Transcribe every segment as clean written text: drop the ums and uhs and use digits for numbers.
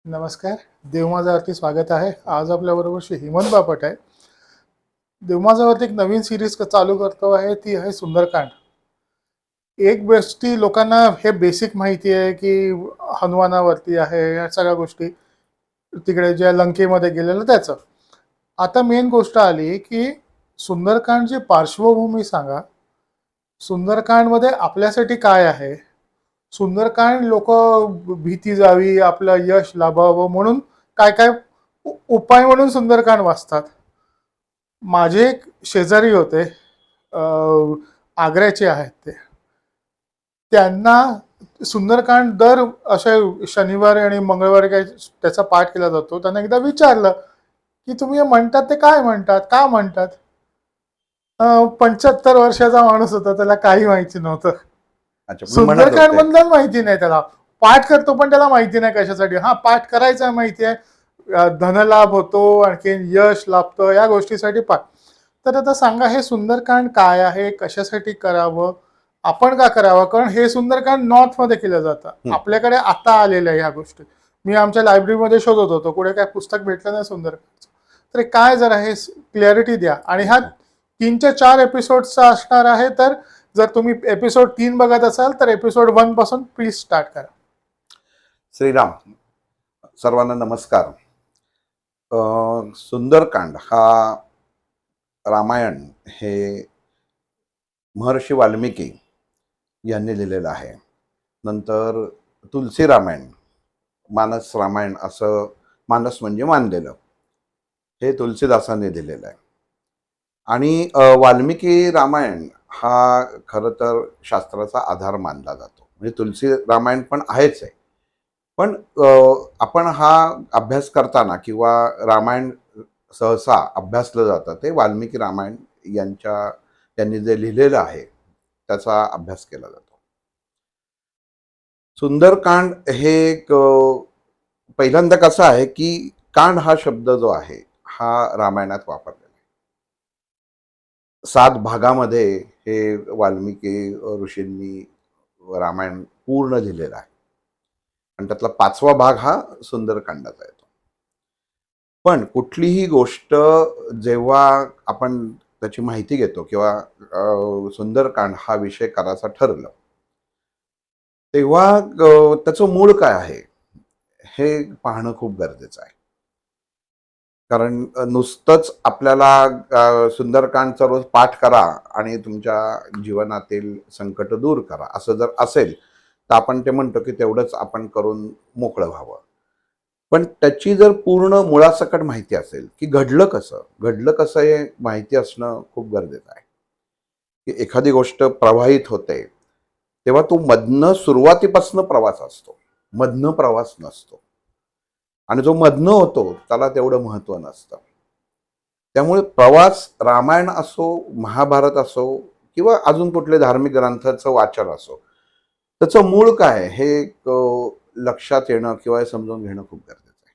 नमस्कार. देवमाजावरती स्वागत आहे. आज आपल्याबरोबर श्री हेमंत बापट आहे. देवमाजावरती एक नवीन सिरीज चालू करतो आहे, ती आहे सुंदरकांड. एक गोष्टी लोकांना हे बेसिक माहिती आहे की हनुमानावरती आहे, या सगळ्या गोष्टी तिकडे ज्या लंकेमध्ये गेलेलं त्याचं. आता मेन गोष्ट आली की सुंदरकांडची पार्श्वभूमी सांगा. सुंदरकांडमध्ये आपल्यासाठी काय आहे? सुंदरकांड लोक भीती जावी, आपलं यश लाभावं म्हणून काय काय उपाय म्हणून सुंदरकांड वाचतात. माझे एक शेजारी होते, आग्र्याचे आहेत ते. त्यांना सुंदरकांड दर अशा शनिवारी आणि मंगळवारी काही त्याचा पाठ केला जातो. त्यांना एकदा विचारलं की तुम्ही हे म्हणतात ते काय म्हणतात, का म्हणतात? 75 वर्षाचा माणूस होता, त्याला काही माहिती नव्हतं. अच्छा, मी म्हणत सुंदरकांड होते. मधलं माहिती नाही त्याला. पाठ करतो पण त्याला माहिती नाही कशासाठी. हा, पाठ करायचा माहिती आहे, धनलाभ होतो, आणखी यश लाभतं, या गोष्टीसाठी पाठ. तर आता सांगा, हे सुंदरकांड काय आहे, कशासाठी करावं, आपण का करावं? कारण हे सुंदरकांड नॉर्थ मध्ये केलं जातं. आपल्याकडे आता आलेल्या ह्या गोष्टी मी आमच्या लायब्ररीमध्ये शोधत होतो, कुठे काय पुस्तक भेटलं नाही सुंदरकांडचं. तर काय जरा हे क्लॅरिटी द्या. आणि हा 3 ते 4 एपिसोडचा असणार आहे. तर जर तुम्ही एपिसोड 3 बघत असाल तर एपिसोड 1 पासून प्लीज स्टार्ट करा. श्रीराम. सर्वांना नमस्कार. सुंदरकांड हा रामायण हे महर्षी वाल्मिकी यांनी लिहिलेलं आहे. नंतर तुलसी रामायण, मानस रामायण असं, मानस म्हणजे मानलेलं, हे तुलसीदासांनी लिहिलेलं आहे. आणि वाल्मिकी रामायण हा खरं तर शास्त्राचा आधार मानला जातो. म्हणजे तुलसी रामायण पण आहेच आहे, पण आपण हा अभ्यास करताना किंवा रामायण सहसा अभ्यासलं जातं ते वाल्मिकी रामायण यांनी जे लिहिलेलं आहे त्याचा अभ्यास केला जातो. सुंदरकांड हे एक पहिल्यांदा कसं आहे की कांड हा शब्द जो आहे हा रामायणात वापरलेला आहे. 7 भागामध्ये हे वाल्मिकी ऋषींनी रामायण पूर्ण लिहिलेलं आहे आणि त्यातला 5वा भाग हा सुंदरकांडाचा येतो. पण कुठलीही गोष्ट जेव्हा आपण त्याची माहिती घेतो किंवा सुंदरकांड हा विषय करायचा ठरलं, तेव्हा त्याचं मूळ काय आहे हे पाहणं खूप गरजेचं आहे. कारण नुसतंच आपल्याला सुंदरकांडचा रोज पाठ करा आणि तुमच्या जीवनातील संकट दूर करा असं जर असेल तर आपण ते म्हणतो की तेवढंच आपण करून मोकळं व्हावं. पण त्याची जर पूर्ण मुळासकट माहिती असेल की घडलं कसं हे माहिती असणं खूप गरजेचं आहे. की एखादी गोष्ट प्रवाहित होते तेव्हा तो मधनं सुरुवातीपासून प्रवास असतो, मधनं प्रवास नसतो. आणि जो मधनं होतो त्याला तेवढं महत्त्व नसतं. त्यामुळे प्रवास रामायण असो, महाभारत असो किंवा अजून कुठले धार्मिक ग्रंथाचं वाचन असो, त्याचं मूळ काय हे लक्षात येणं किंवा समजून घेणं खूप गरजेचं आहे.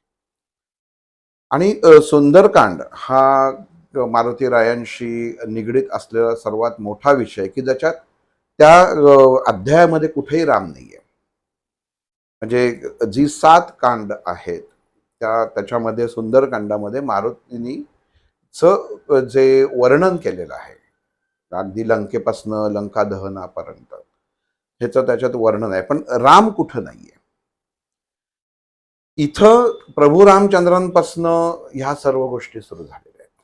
आणि सुंदरकांड हा मारुती रायांशी निगडीत असलेला सर्वात मोठा विषय की ज्याच्यात त्या अध्यायामध्ये कुठेही राम नाहीये. म्हणजे जी 7 कांड आहेत त्याच्यामध्ये सुंदरकांडामध्ये मारुतीनी जे वर्णन केलेलं आहे, अगदी लंकेपासनं लंका दहनापर्यंत ह्याचं त्याच्यात वर्णन आहे, पण राम कुठं नाहीये. इथं प्रभू रामचंद्रांपासनं ह्या सर्व गोष्टी सुरू झालेल्या आहेत.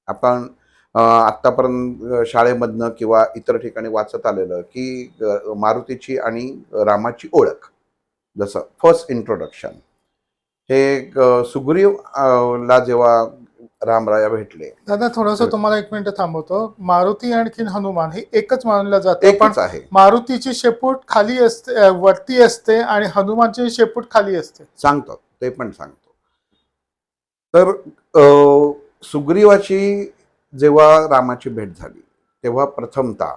आपण आत्तापर्यंत शाळेमधनं किंवा इतर ठिकाणी वाचत आलेलं की मारुतीची आणि रामाची ओळख, जसं फर्स्ट इंट्रोडक्शन हे सुग्रीव ला जेव्हा रामराया भेटले. दादा, थोडंसं तुम्हाला 1 मिनिट थांबवतो. मारुती आणखीन हनुमान हे एकच मानलं जातं, पण एकच आहे. मारुतीची शेपूट खाली असते, वरती असते, आणि हनुमानची शेपूट खाली असते. सांगतो, ते पण सांगतो. तर सुग्रीवाची जेव्हा रामाची भेट झाली तेव्हा प्रथमतः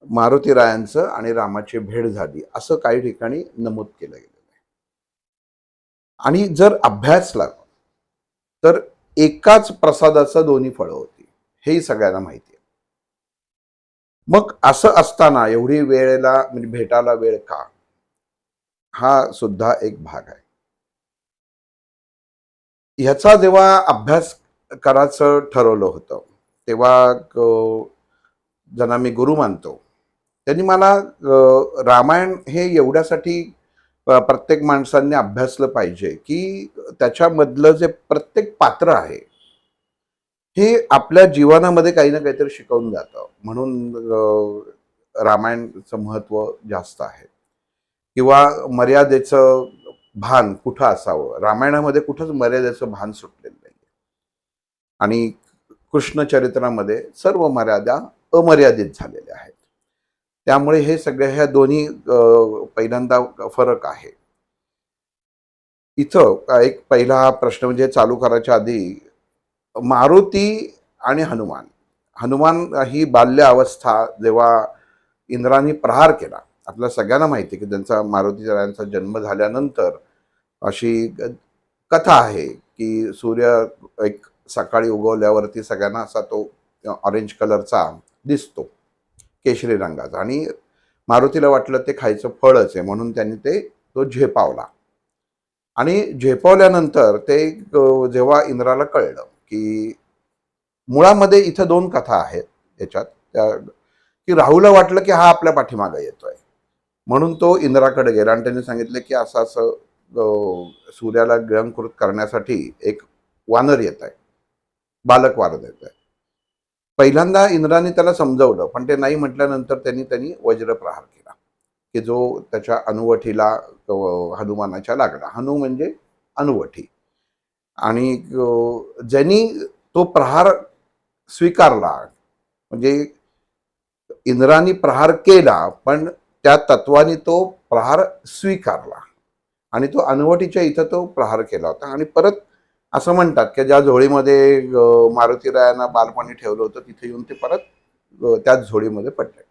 मारुती रायांचं आणि रामाची भेट झाली असं काही ठिकाणी नमूद केलं गेलेलं आहे. आणि जर अभ्यासला तर एकाच प्रसादाचं दोन्ही फळं होती, हेही सगळ्यांना माहिती आहे. मग असं असताना एवढी वेळेला म्हणजे भेटायला वेळ का, हा सुद्धा एक भाग आहे. ह्याचा जेव्हा अभ्यास करायचं ठरवलं होतं तेव्हा ज्यांना मी गुरु मानतो त्यांनी मला रामायण हे एवढ्यासाठी प्रत्येक माणसांनी अभ्यासलं पाहिजे की त्याच्यामधलं जे प्रत्येक पात्र आहे हे आपल्या जीवनामध्ये काही ना काहीतरी शिकवून जातं, म्हणून रामायणचं महत्त्व जास्त आहे. किंवा मर्यादेचं भान कुठं असावं, रामायणामध्ये कुठंच मर्यादेचं भान सुटलेलं नाही. आणि कृष्ण चरित्रामध्ये सर्व मर्यादा अमर्यादित झालेल्या आहेत. त्यामुळे हे सगळे ह्या दोन्ही पहिल्यांदा फरक आहे. इथं एक पहिला प्रश्न म्हणजे चालू करायच्या आधी मारुती आणि हनुमान. हनुमान ही बाल्य अवस्था जेव्हा इंद्राने प्रहार केला, आपल्या सगळ्यांना माहिती आहे की त्यांचा मारुतीरायांचा जन्म झाल्यानंतर अशी कथा आहे की सूर्य एक सकाळी उगवल्यावरती सगळ्यांना असा तो ऑरेंज कलरचा दिसतो, केशरी रंगाचा, आणि मारुतीला वाटलं ते खायचं फळच आहे म्हणून त्यांनी तो झेपावला. आणि झेपवल्यानंतर ते जेव्हा इंद्राला कळलं की मुळामध्ये इथं दोन कथा आहेत याच्यात, की राहूला वाटलं की हा आपल्या पाठीमागे येतोय म्हणून तो इंद्राकडे गेला आणि त्यांनी सांगितलं की असं असं सूर्याला गिळंकृत करण्यासाठी एक वानर येत आहे, बालक वानर येत आहे. पहिल्यांदा इंद्राने त्याला समजवलं पण ते नाही म्हटल्यानंतर त्यांनी वज्रप्रहार केला की जो त्याच्या अनुवठीला हनुमानाच्या लागला. हनु म्हणजे अनुवठी. आणि ज्यांनी तो प्रहार स्वीकारला, म्हणजे इंद्राने प्रहार केला पण त्या तत्वाने तो प्रहार स्वीकारला आणि तो अनुवटीच्या इथं तो प्रहार केला होता. आणि परत असं म्हणतात की ज्या झोळीमध्ये मारुतीरायांना बालपणी ठेवलं होतं तिथे येऊन ते परत त्याच झोळीमध्ये पडले.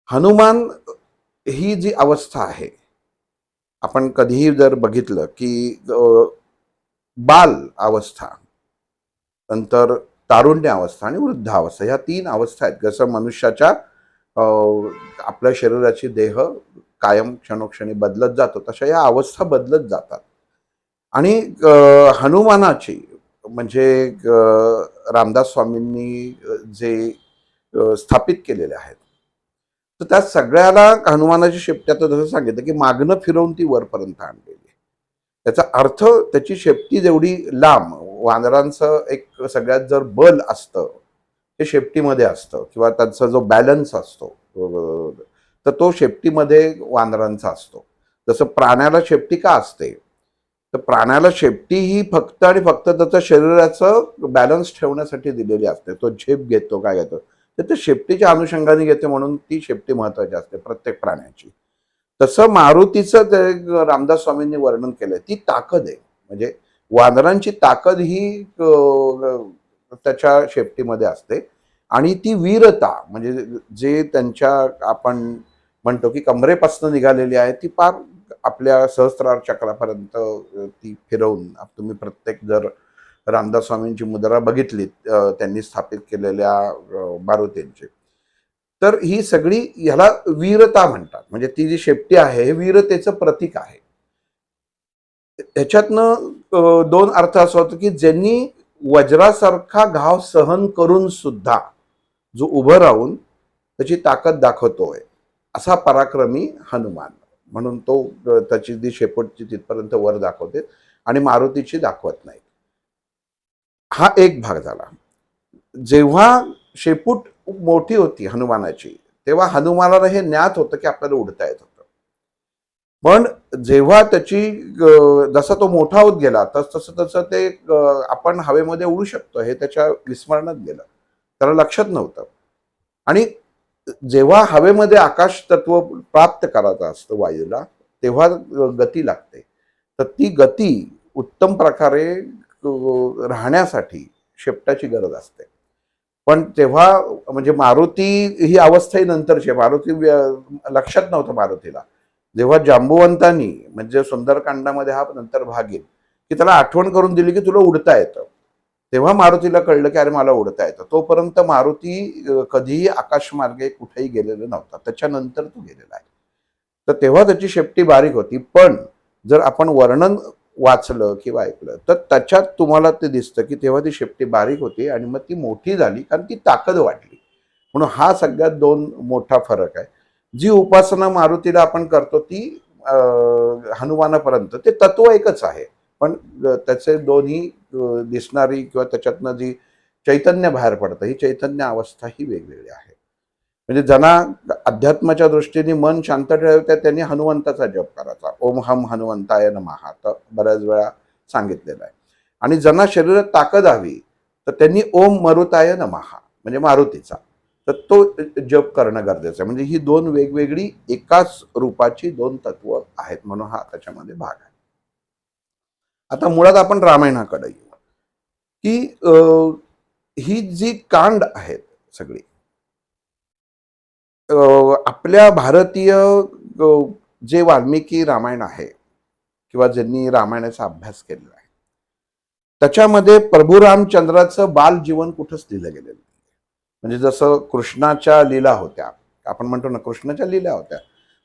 हनुमान ही जी अवस्था आहे, आपण कधीही जर बघितलं की बाल अवस्था, नंतर तारुण्य अवस्था आणि वृद्ध अवस्था, ह्या तीन अवस्था आहेत. जसं मनुष्याच्या आपल्या शरीराची देह कायम क्षणोक्षणी बदलत जातो तशा या अवस्था बदलत जातात. आणि हनुमानाची म्हणजे रामदास स्वामींनी जे स्थापित केलेले आहेत तर त्या सगळ्याला हनुमानाची शेपटी, आता जसं सांगितलं की मागणं फिरवून ती वरपर्यंत आणलेली. त्याचा अर्थ त्याची शेपटी जेवढी लांब, वानरांचं एक सगळ्यात जर बल असतं ते शेपटीमध्ये असतं किंवा त्यांचा जो बॅलन्स असतो तर तो शेपटीमध्ये वानरांचा असतो. जसं प्राण्याला शेपटी का असते, तर प्राण्याला शेपटी ही फक्त आणि फक्त त्याच्या शरीराचं बॅलन्स ठेवण्यासाठी दिलेली असते. तो झेप घेतो काय घेतो तर ते शेपटीच्या अनुषंगाने घेते म्हणून ती शेपटी महत्वाची असते प्रत्येक प्राण्याची. तसं मारुतीचं ते रामदास स्वामींनी वर्णन केलंय, ती ताकद आहे. म्हणजे वानरांची ताकद ही त्याच्या शेपटीमध्ये असते आणि ती वीरता म्हणजे जे त्यांच्या आपण म्हणतो की कमरेपासून निघालेली आहे ती पार आपल्या सहस्त्रार चक्रापर्यंत ती फिरवून, तुम्ही प्रत्येक जर रामदास स्वामींची मुद्रा बघितली त्यांनी स्थापित केलेल्या मारुतींची, तर ही सगळी ह्याला वीरता म्हणतात. म्हणजे ती जी शेपटी आहे हे वीरतेचं प्रतीक आहे. ह्याच्यातनं दोन अर्थ असं होतं की ज्यांनी वज्रासारखा घाव सहन करून सुद्धा जो उभं राहून त्याची ताकद दाखवतोय असा पराक्रमी हनुमान, म्हणून तो त्याची जी शेपटची तिथपर्यंत वर दाखवते आणि मारुतीची दाखवत नाही. हा एक भाग झाला. जेव्हा शेपूट मोठी होती हनुमानाची तेव्हा हनुमानाला हे ज्ञात होतं की आपल्याला उडता येत होतं. पण जेव्हा त्याची जसा तो मोठा होत गेला तसं तसं ते आपण हवेमध्ये उडू शकतो हे त्याच्या विस्मरणात गेलं, त्याला लक्षात नव्हतं. आणि जेव्हा हवेमध्ये आकाश तत्व प्राप्त करायचं असतं वायूला तेव्हा गती लागते. तर ती गती उत्तम प्रकारे राहण्यासाठी शेपटाची गरज असते. पण तेव्हा म्हणजे मारुती ही अवस्था ही नंतरची, मारुती लक्षात नव्हतं मारुतीला. जेव्हा जांबुवंतांनी म्हणजे सुंदरकांडामध्ये हा नंतर भाग येईल की त्याला आठवण करून दिली की तुला उडता येतं, तेव्हा मारुतीला कळलं की अरे मला उडता येतं. तोपर्यंत मारुती कधीही आकाशमार्गे कुठेही गेलेला नव्हता, त्याच्यानंतर तो गेलेला आहे. तर तेव्हा त्याची शेपटी बारीक होती. पण जर आपण वर्णन वाचलं किंवा ऐकलं तर त्याच्यात तुम्हाला ते दिसतं की तेव्हा ती शेपटी बारीक होती आणि मग ती मोठी झाली कारण ती ताकद वाढली. म्हणून हा सगळ्यात दोन मोठा फरक आहे. जी उपासना मारुतीला आपण करतो ती हनुमानापर्यंत ते तत्व एकच आहे, पण त्याचे दोन्ही दिसणारी किंवा त्याच्यातनं जी चैतन्य बाहेर पडतं ही चैतन्य अवस्था ही वेगवेगळी आहे. म्हणजे ज्यांना अध्यात्माच्या दृष्टीने मन शांत ठेवायचं त्यांनी हनुमंताचा जप करायचा, ओम हम हनुमंताय नमः, तर बऱ्याच वेळा सांगितलेलं आहे. आणि ज्यांना शरीरात ताकद हवी तर त्यांनी ओम मरुताय नमः म्हणजे मारुतीचा, तर तो जप करणं गरजेचं आहे. म्हणजे ही दोन वेगवेगळी एकाच रूपाची दोन तत्व आहेत, म्हणून हा त्याच्यामध्ये भाग आहे. आता मुळात आपण रामायणाकडे येऊ की ही जी कांड आहेत सगळी आपल्या भारतीय जे वाल्मिकी रामायण आहे किंवा ज्यांनी रामायणाचा अभ्यास केलेला आहे त्याच्यामध्ये प्रभू रामचंद्राचं बाल जीवन कुठंच लिहिलं गेलेलं नाही. म्हणजे जसं कृष्णाच्या लीला होत्या, आपण म्हणतो ना कृष्णाच्या लीला होत्या,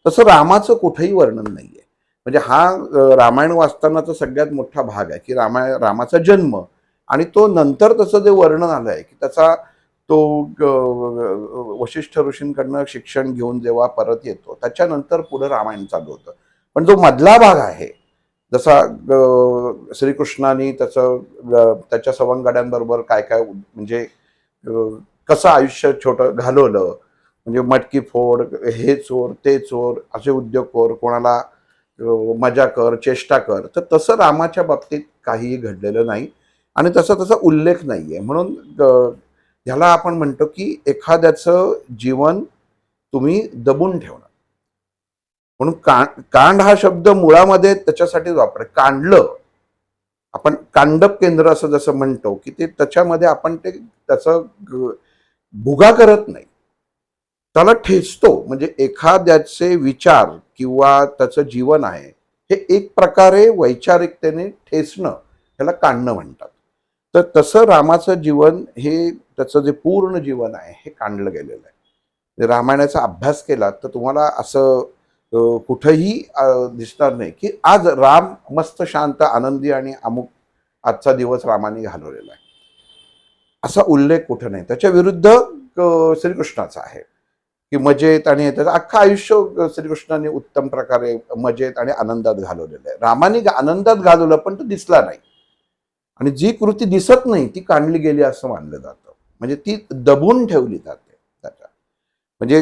तसं रामाचं कुठेही वर्णन नाहीये. म्हणजे हा रामायण वाचतानाचा सगळ्यात मोठा भाग आहे की रामाचा जन्म आणि तो नंतर तसं जे वर्णन आलं आहे की त्याचा तो वशिष्ठ ऋषींकडनं शिक्षण घेऊन जेव्हा परत येतो त्याच्यानंतर पुढे रामायण चालू होतं. पण जो मधला भाग आहे जसा श्रीकृष्णाने त्याच्या सवंगड्यांबरोबर काय काय म्हणजे कसं आयुष्य छोटं घालवलं, म्हणजे मटकी फोड, हे चोर ते चोर असे उद्योगखोर, कोणाला मजा कर चेष्टा कर, तर तसं रामाच्या बाबतीत काहीही घडलेलं नाही आणि तसा उल्लेख नाहीये. म्हणून ह्याला आपण म्हणतो की एखाद्याचं जीवन तुम्ही दबून ठेवणं. म्हणून कांड हा शब्द मुळामध्ये त्याच्यासाठीच वापर, कांडलं आपण कांडप केंद्र असं जसं म्हणतो की ते त्याच्यामध्ये आपण ते त्याचं भुगा करत नाही, त्याला ठेचतो. म्हणजे एखाद्याचे विचार किंवा त्याचं जीवन आहे हे एक प्रकारे वैचारिकतेने ठेचणं, ह्याला कांडणं म्हणतात. तर तसं रामाचं जीवन हे त्याचं जे पूर्ण जीवन आहे हे कांडलं गेलेलं आहे. रामायणाचा अभ्यास केला तर तुम्हाला असं कुठंही दिसणार नाही की आज राम मस्त शांत आनंदी आणि अमुक आजचा दिवस रामाने घालवलेला आहे, असा उल्लेख कुठं नाही. त्याच्या विरुद्ध श्रीकृष्णाचा आहे की मजेत आणि त्याचं अख्खं आयुष्य श्रीकृष्णाने उत्तम प्रकारे मजेत आणि आनंदात घालवलेलं आहे. रामाने आनंदात घालवलं पण तो दिसला नाही आणि जी कृती दिसत नाही ती काढली गेली असं मानलं जातं. म्हणजे ती दबून ठेवली जाते त्याच्या. म्हणजे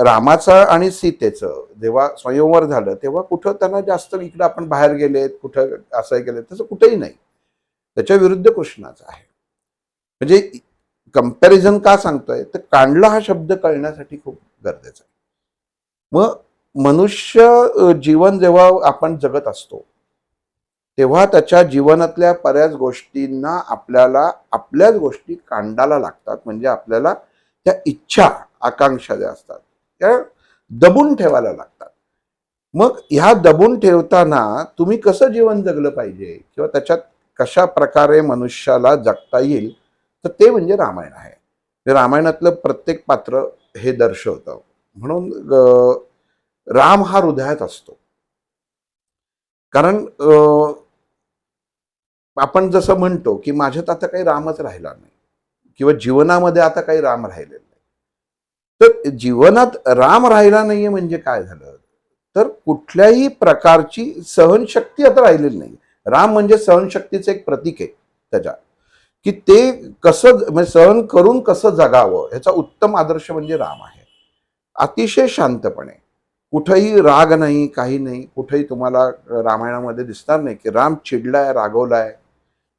रामाचं आणि सीतेचं जेव्हा स्वयंवर झालं तेव्हा कुठं त्यांना जास्त इकडं आपण बाहेर गेलेत कुठं असं केलं तसं कुठेही नाही. त्याच्या विरुद्ध कृष्णाचं आहे. म्हणजे कंपॅरिझन का सांगतोय तर कांडला हा शब्द कळण्यासाठी खूप गरजेचा आहे. मग मनुष्य जीवन जेव्हा आपण जगत असतो तेव्हा त्याच्या जीवनातल्या बऱ्याच गोष्टींना आपल्याला आपल्याच गोष्टी कांडाला लागतात. म्हणजे आपल्याला त्या इच्छा आकांक्षा ज्या असतात त्या दबून ठेवायला लागतात. मग ह्या दबून ठेवताना तुम्ही कसं जीवन जगलं पाहिजे किंवा त्याच्यात कशा प्रकारे मनुष्याला जगता येईल तर ते म्हणजे रामायण आहे. रामायणातलं प्रत्येक पात्र हे दर्शवतं. म्हणून राम हा हृदयात असतो. कारण आपण जसं म्हणतो की माझ्यात आता काही रामच राहिला नाही किंवा जीवनामध्ये आता काही राम राहिलेलं नाही. तर जीवनात राम राहिला नाहीये म्हणजे काय झालं तर कुठल्याही प्रकारची सहनशक्ती आता राहिलेली नाही. राम म्हणजे सहनशक्तीचं एक प्रतीक आहे त्याच्या, की ते कसं म्हणजे सहन करून कसं जगावं ह्याचा उत्तम आदर्श म्हणजे राम आहे. अतिशय शांतपणे, कुठेही राग नाही काही नाही. कुठेही तुम्हाला रामायणामध्ये दिसणार नाही की राम चिडलाय रागवलाय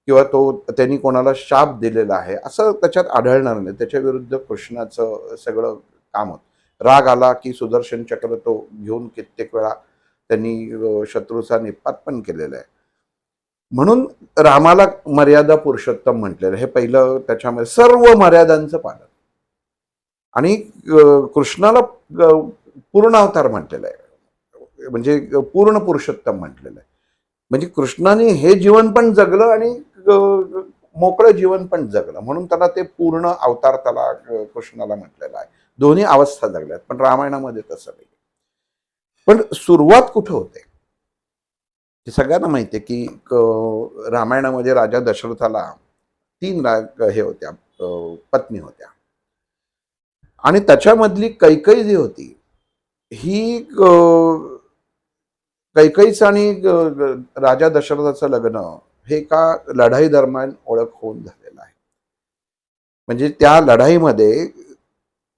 किंवा तो त्यांनी कोणाला शाप दिलेला आहे असं त्याच्यात आढळणार नाही. त्याच्या विरुद्ध कृष्णाचं सगळं काम होतं. राग आला की सुदर्शन चक्र तो घेऊन कित्येक वेळा त्यांनी शत्रूचा निपात पण केलेला आहे. म्हणून रामाला मर्यादा पुरुषोत्तम म्हटलेलं हे पहिलं, त्याच्यामध्ये सर्व मर्यादांचं पालन. आणि कृष्णाला पूर्ण अवतार म्हटलेलं आहे, म्हणजे पूर्ण पुरुषोत्तम म्हटलेलं आहे. म्हणजे कृष्णाने हे जीवन पण जगलं आणि मोकळं जीवन पण जगलं म्हणून त्याला ते पूर्ण अवतार त्याला कृष्णाला म्हटलेलं आहे. दोन्ही अवस्था जगल्यात. पण रामायणामध्ये तसं नाही. पण सुरुवात कुठं होते हे सगळ्यांना माहिती आहे की रामायणामध्ये राजा दशरथाला 3 हे होत्या, पत्नी होत्या. आणि त्याच्यामधली कैकई जी होती ही कैकईचं आणि राजा दशरथाचं लग्न हे एका लढाई दरम्यान ओळख होऊन झालेलं आहे. म्हणजे त्या लढाईमध्ये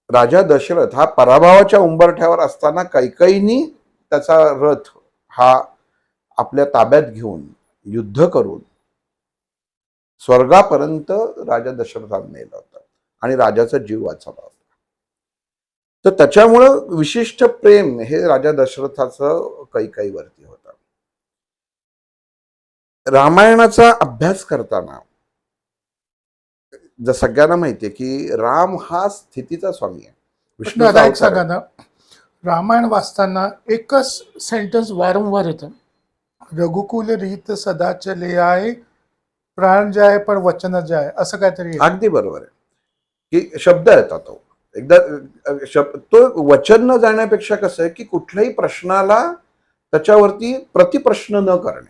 राजा दशरथ हा पराभवाच्या उंबरठ्यावर असताना कैकईनी त्याचा रथ हा आपल्या ताब्यात घेऊन युद्ध करून स्वर्गापर्यंत राजा दशरथाने नेलं होतं आणि राजाचा जीव वाचवला होता. तर त्याच्यामुळं विशिष्ट प्रेम हे राजा दशरथाचं कैकईवरती होतं. रामायणाचा अभ्यास करताना जर सगळ्यांना माहितीये की राम हा स्थितीचा स्वामी आहे, विष्णूचा दादा एक अवतार सांगा आहे. ना, रामायण वाचताना एकच सेंटेन्स वारंवार येतं, रघुकुल रीत सदा चले आए, प्राण जाय पण वचन जाय, असं काहीतरी आहे. अगदी बरोबर आहे की शब्द येतात तो एकदा तो वचन न जाण्यापेक्षा कसं आहे की कुठल्याही प्रश्नाला त्याच्यावरती प्रतिप्रश्न न करणे.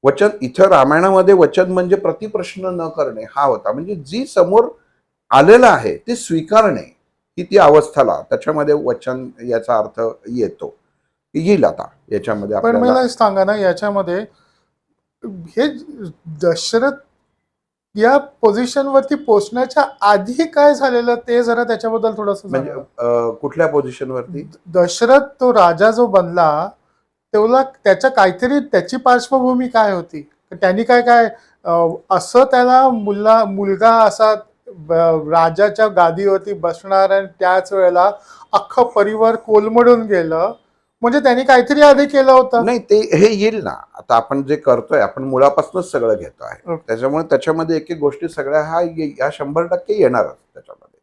वचन इथं रामायणामध्ये वचन म्हणजे प्रतिप्रश्न न करणे हा होता. म्हणजे जी समोर आलेलं आहे ते स्वीकारणे ही ती अवस्थाला त्याच्यामध्ये वचन याचा अर्थ येतो. येईल आता याच्यामध्ये पण आपल्याला. मला सांगा ना, याच्यामध्ये हे दशरथ या पोझिशनवरती पोहोचण्याच्या आधी काय झालेलं ते जरा त्याच्याबद्दल थोडंसं म्हणजे सांगा. कुठल्या पोझिशनवरती? दशरथ तो राजा जो बनला तेवढा त्याच्या काहीतरी त्याची पार्श्वभूमी काय होती, त्यांनी काय काय असं त्याला मुलगा असा राजाच्या गादीवरती बसणार आणि त्याच वेळेला अख्खं परिवार कोलमडून गेलं, म्हणजे त्यांनी काहीतरी आधी केलं होतं. नाही, ते हे येईल ना. आता आपण जे करतोय आपण मुळापासूनच सगळं घेतो आहे. ओके. त्याच्यामुळे त्याच्यामध्ये एक एक गोष्टी सगळ्या ह्या 100% येणारच त्याच्यामध्ये.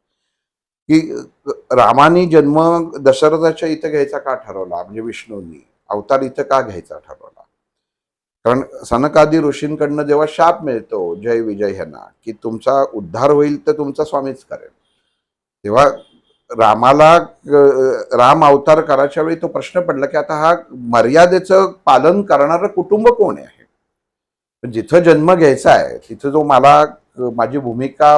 की रामानी जन्म दशरथाच्या इथं घ्यायचा का ठरवला, म्हणजे विष्णूंनी अवतार इथं का घ्यायचा ठरवला? कारण सनकादी ऋषींकडनं जेव्हा शाप मिळतो जय विजय ह्यांना की तुमचा उद्धार होईल तर तुमचा स्वामीच करेल, तेव्हा रामाला राम अवतार करायच्या वेळी तो प्रश्न पडला की आता हा मर्यादेचं पालन करणारं कुटुंब कोण आहे? जिथं जन्म घ्यायचा आहे तिथं जो मला माझी भूमिका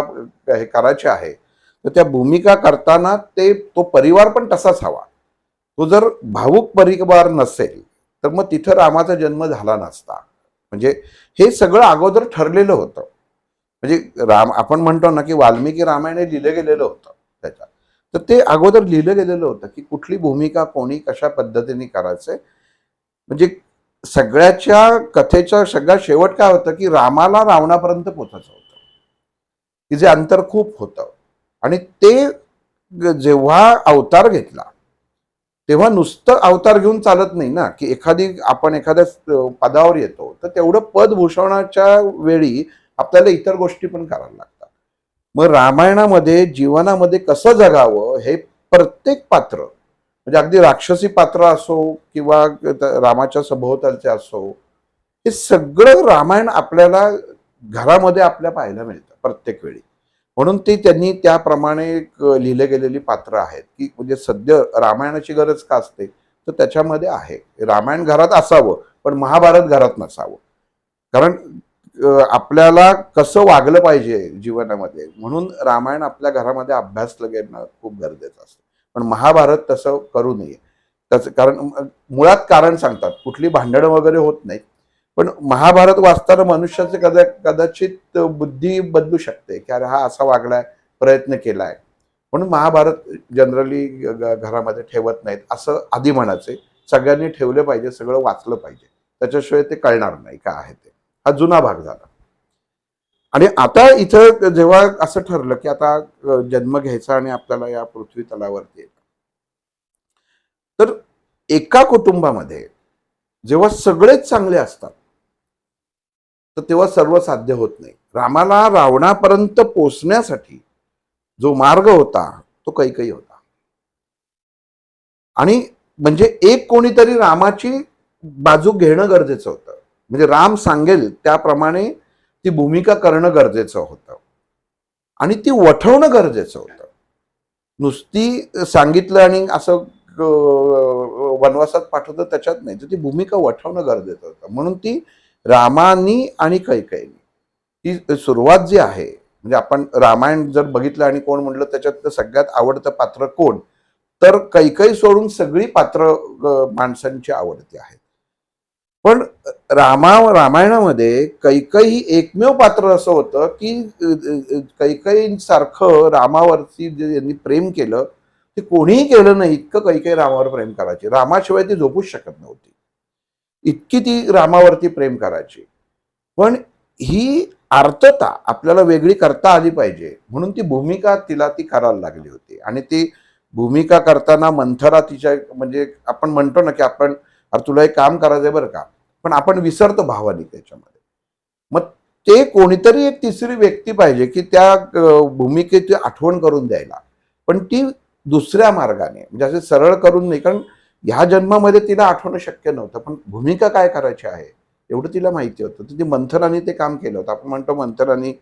हे करायची आहे, तर त्या भूमिका करताना तो परिवार पण तसाच हवा. तो जर भावुक परिवार नसेल तर मग तिथं रामाचा जन्म झाला नसता. म्हणजे हे सगळं अगोदर ठरलेलं होतं. म्हणजे आपण म्हणतो ना की वाल्मिकी रामायण हे लिहिलं गेलेलं होतं त्याच्यात. तर ते अगोदर लिहिलं गेलेलं होतं की कुठली भूमिका कोणी कशा पद्धतीने करायचंय. म्हणजे सगळ्याच्या कथेचा सगळा शेवट काय होतं की रामाला रावणापर्यंत पोचायचं होतं, की जे अंतर खूप होतं. आणि ते जेव्हा अवतार घेतला तेव्हा नुसतं अवतार घेऊन चालत नाही ना, की आपण एखाद्या पदावर येतो तर तेवढं पद भूषवण्याच्या वेळी आपल्याला इतर गोष्टी पण करायला लागतात. मग रामायणामध्ये जीवनामध्ये कसं जगावं हे प्रत्येक पात्र, म्हणजे अगदी राक्षसी पात्र असो किंवा रामाच्या सभोवतालचे असो, हे सगळं रामायण आपल्याला घरामध्ये आपल्या पाहायला मिळतं प्रत्येक वेळी. म्हणून त्यांनी त्याप्रमाणे लिहिले गेलेली पात्र आहेत की म्हणजे सध्या रामायणाची गरज का असते तर त्याच्यामध्ये आहे. रामायण घरात असावं पण महाभारत घरात नसावं. कारण आपल्याला कसं वागलं पाहिजे जीवनामध्ये म्हणून रामायण आपल्या घरामध्ये अभ्यासलं गेलं खूप गरजेचं असतं. पण महाभारत तसं करू नये. त्याचं कारण मुळात कारण सांगतात, कुठली भांडणं वगैरे होत नाहीत. पण महाभारत वाचताना मनुष्याचे कदाचित बुद्धी बदलू शकते की अरे हा असा वागलाय, प्रयत्न केलाय. म्हणून महाभारत जनरली घरामध्ये ठेवत नाहीत असं आधी म्हणायचे. सगळ्यांनी ठेवले पाहिजे, सगळं वाचलं पाहिजे, त्याच्याशिवाय ते कळणार नाही काय आहे ते. हा जुना भाग झाला. आणि आता इथं जेव्हा असं ठरलं की आता जन्म घ्यायचा आणि आपल्याला या पृथ्वी तलावरती तर एका कुटुंबामध्ये जेव्हा सगळेच चांगले असतात तर तेव्हा सर्व साध्य होत नाही. रामाला रावणापर्यंत पोचण्यासाठी जो मार्ग होता तो कैकई होता. आणि म्हणजे एक कोणीतरी रामाची बाजू घेणं गरजेचं होतं. म्हणजे राम सांगेल त्याप्रमाणे ती भूमिका करणं गरजेचं होतं आणि ती वठवणं गरजेचं होतं. नुसती सांगितलं आणि असं वनवासात पाठवतं त्याच्यात नाही, तर ती भूमिका वठवणं गरजेचं होतं. म्हणून ती रामानी आणि कैकेयीनी ती सुरुवात जी आहे, म्हणजे आपण रामायण जर बघितलं आणि कोण म्हटलं त्याच्यातलं सगळ्यात आवडतं पात्र कोण, तर कैकेयी सोडून सगळी पात्र माणसांची आवडती आहेत. पण रामायणामध्ये कैकेयी एकमेव पात्र असं होतं की कैकेयीसारखं रामावरती जे यांनी प्रेम केलं ते कोणीही केलं नाही, इतकं कैकेयी रामावर प्रेम करायची. रामाशिवाय ती झोपूच शकत नव्हती, इतकी ती रामावरती प्रेम करायची. पण ही आर्तता आपल्याला वेगळी करता आली पाहिजे म्हणून ती भूमिका तिला ती करायला लागली होती. आणि ती भूमिका करताना मंथरा तिच्या, म्हणजे आपण म्हणतो ना की आपण, अरे तुला एक काम करायचंय बरं का, पण आपण विसरतो भावानी त्याच्यामध्ये. मग ते कोणीतरी एक तिसरी व्यक्ती पाहिजे की त्या भूमिकेची आठवण करून द्यायला, पण ती दुसऱ्या मार्गाने, म्हणजे असं सरळ करून नाही. कारण ह्या जन्मामध्ये तिला आठवणं शक्य नव्हतं, पण भूमिका काय करायची आहे एवढं तिला माहिती होतं. तर ती मंथराने ते काम केलं होतं. आपण म्हणतो मंथराने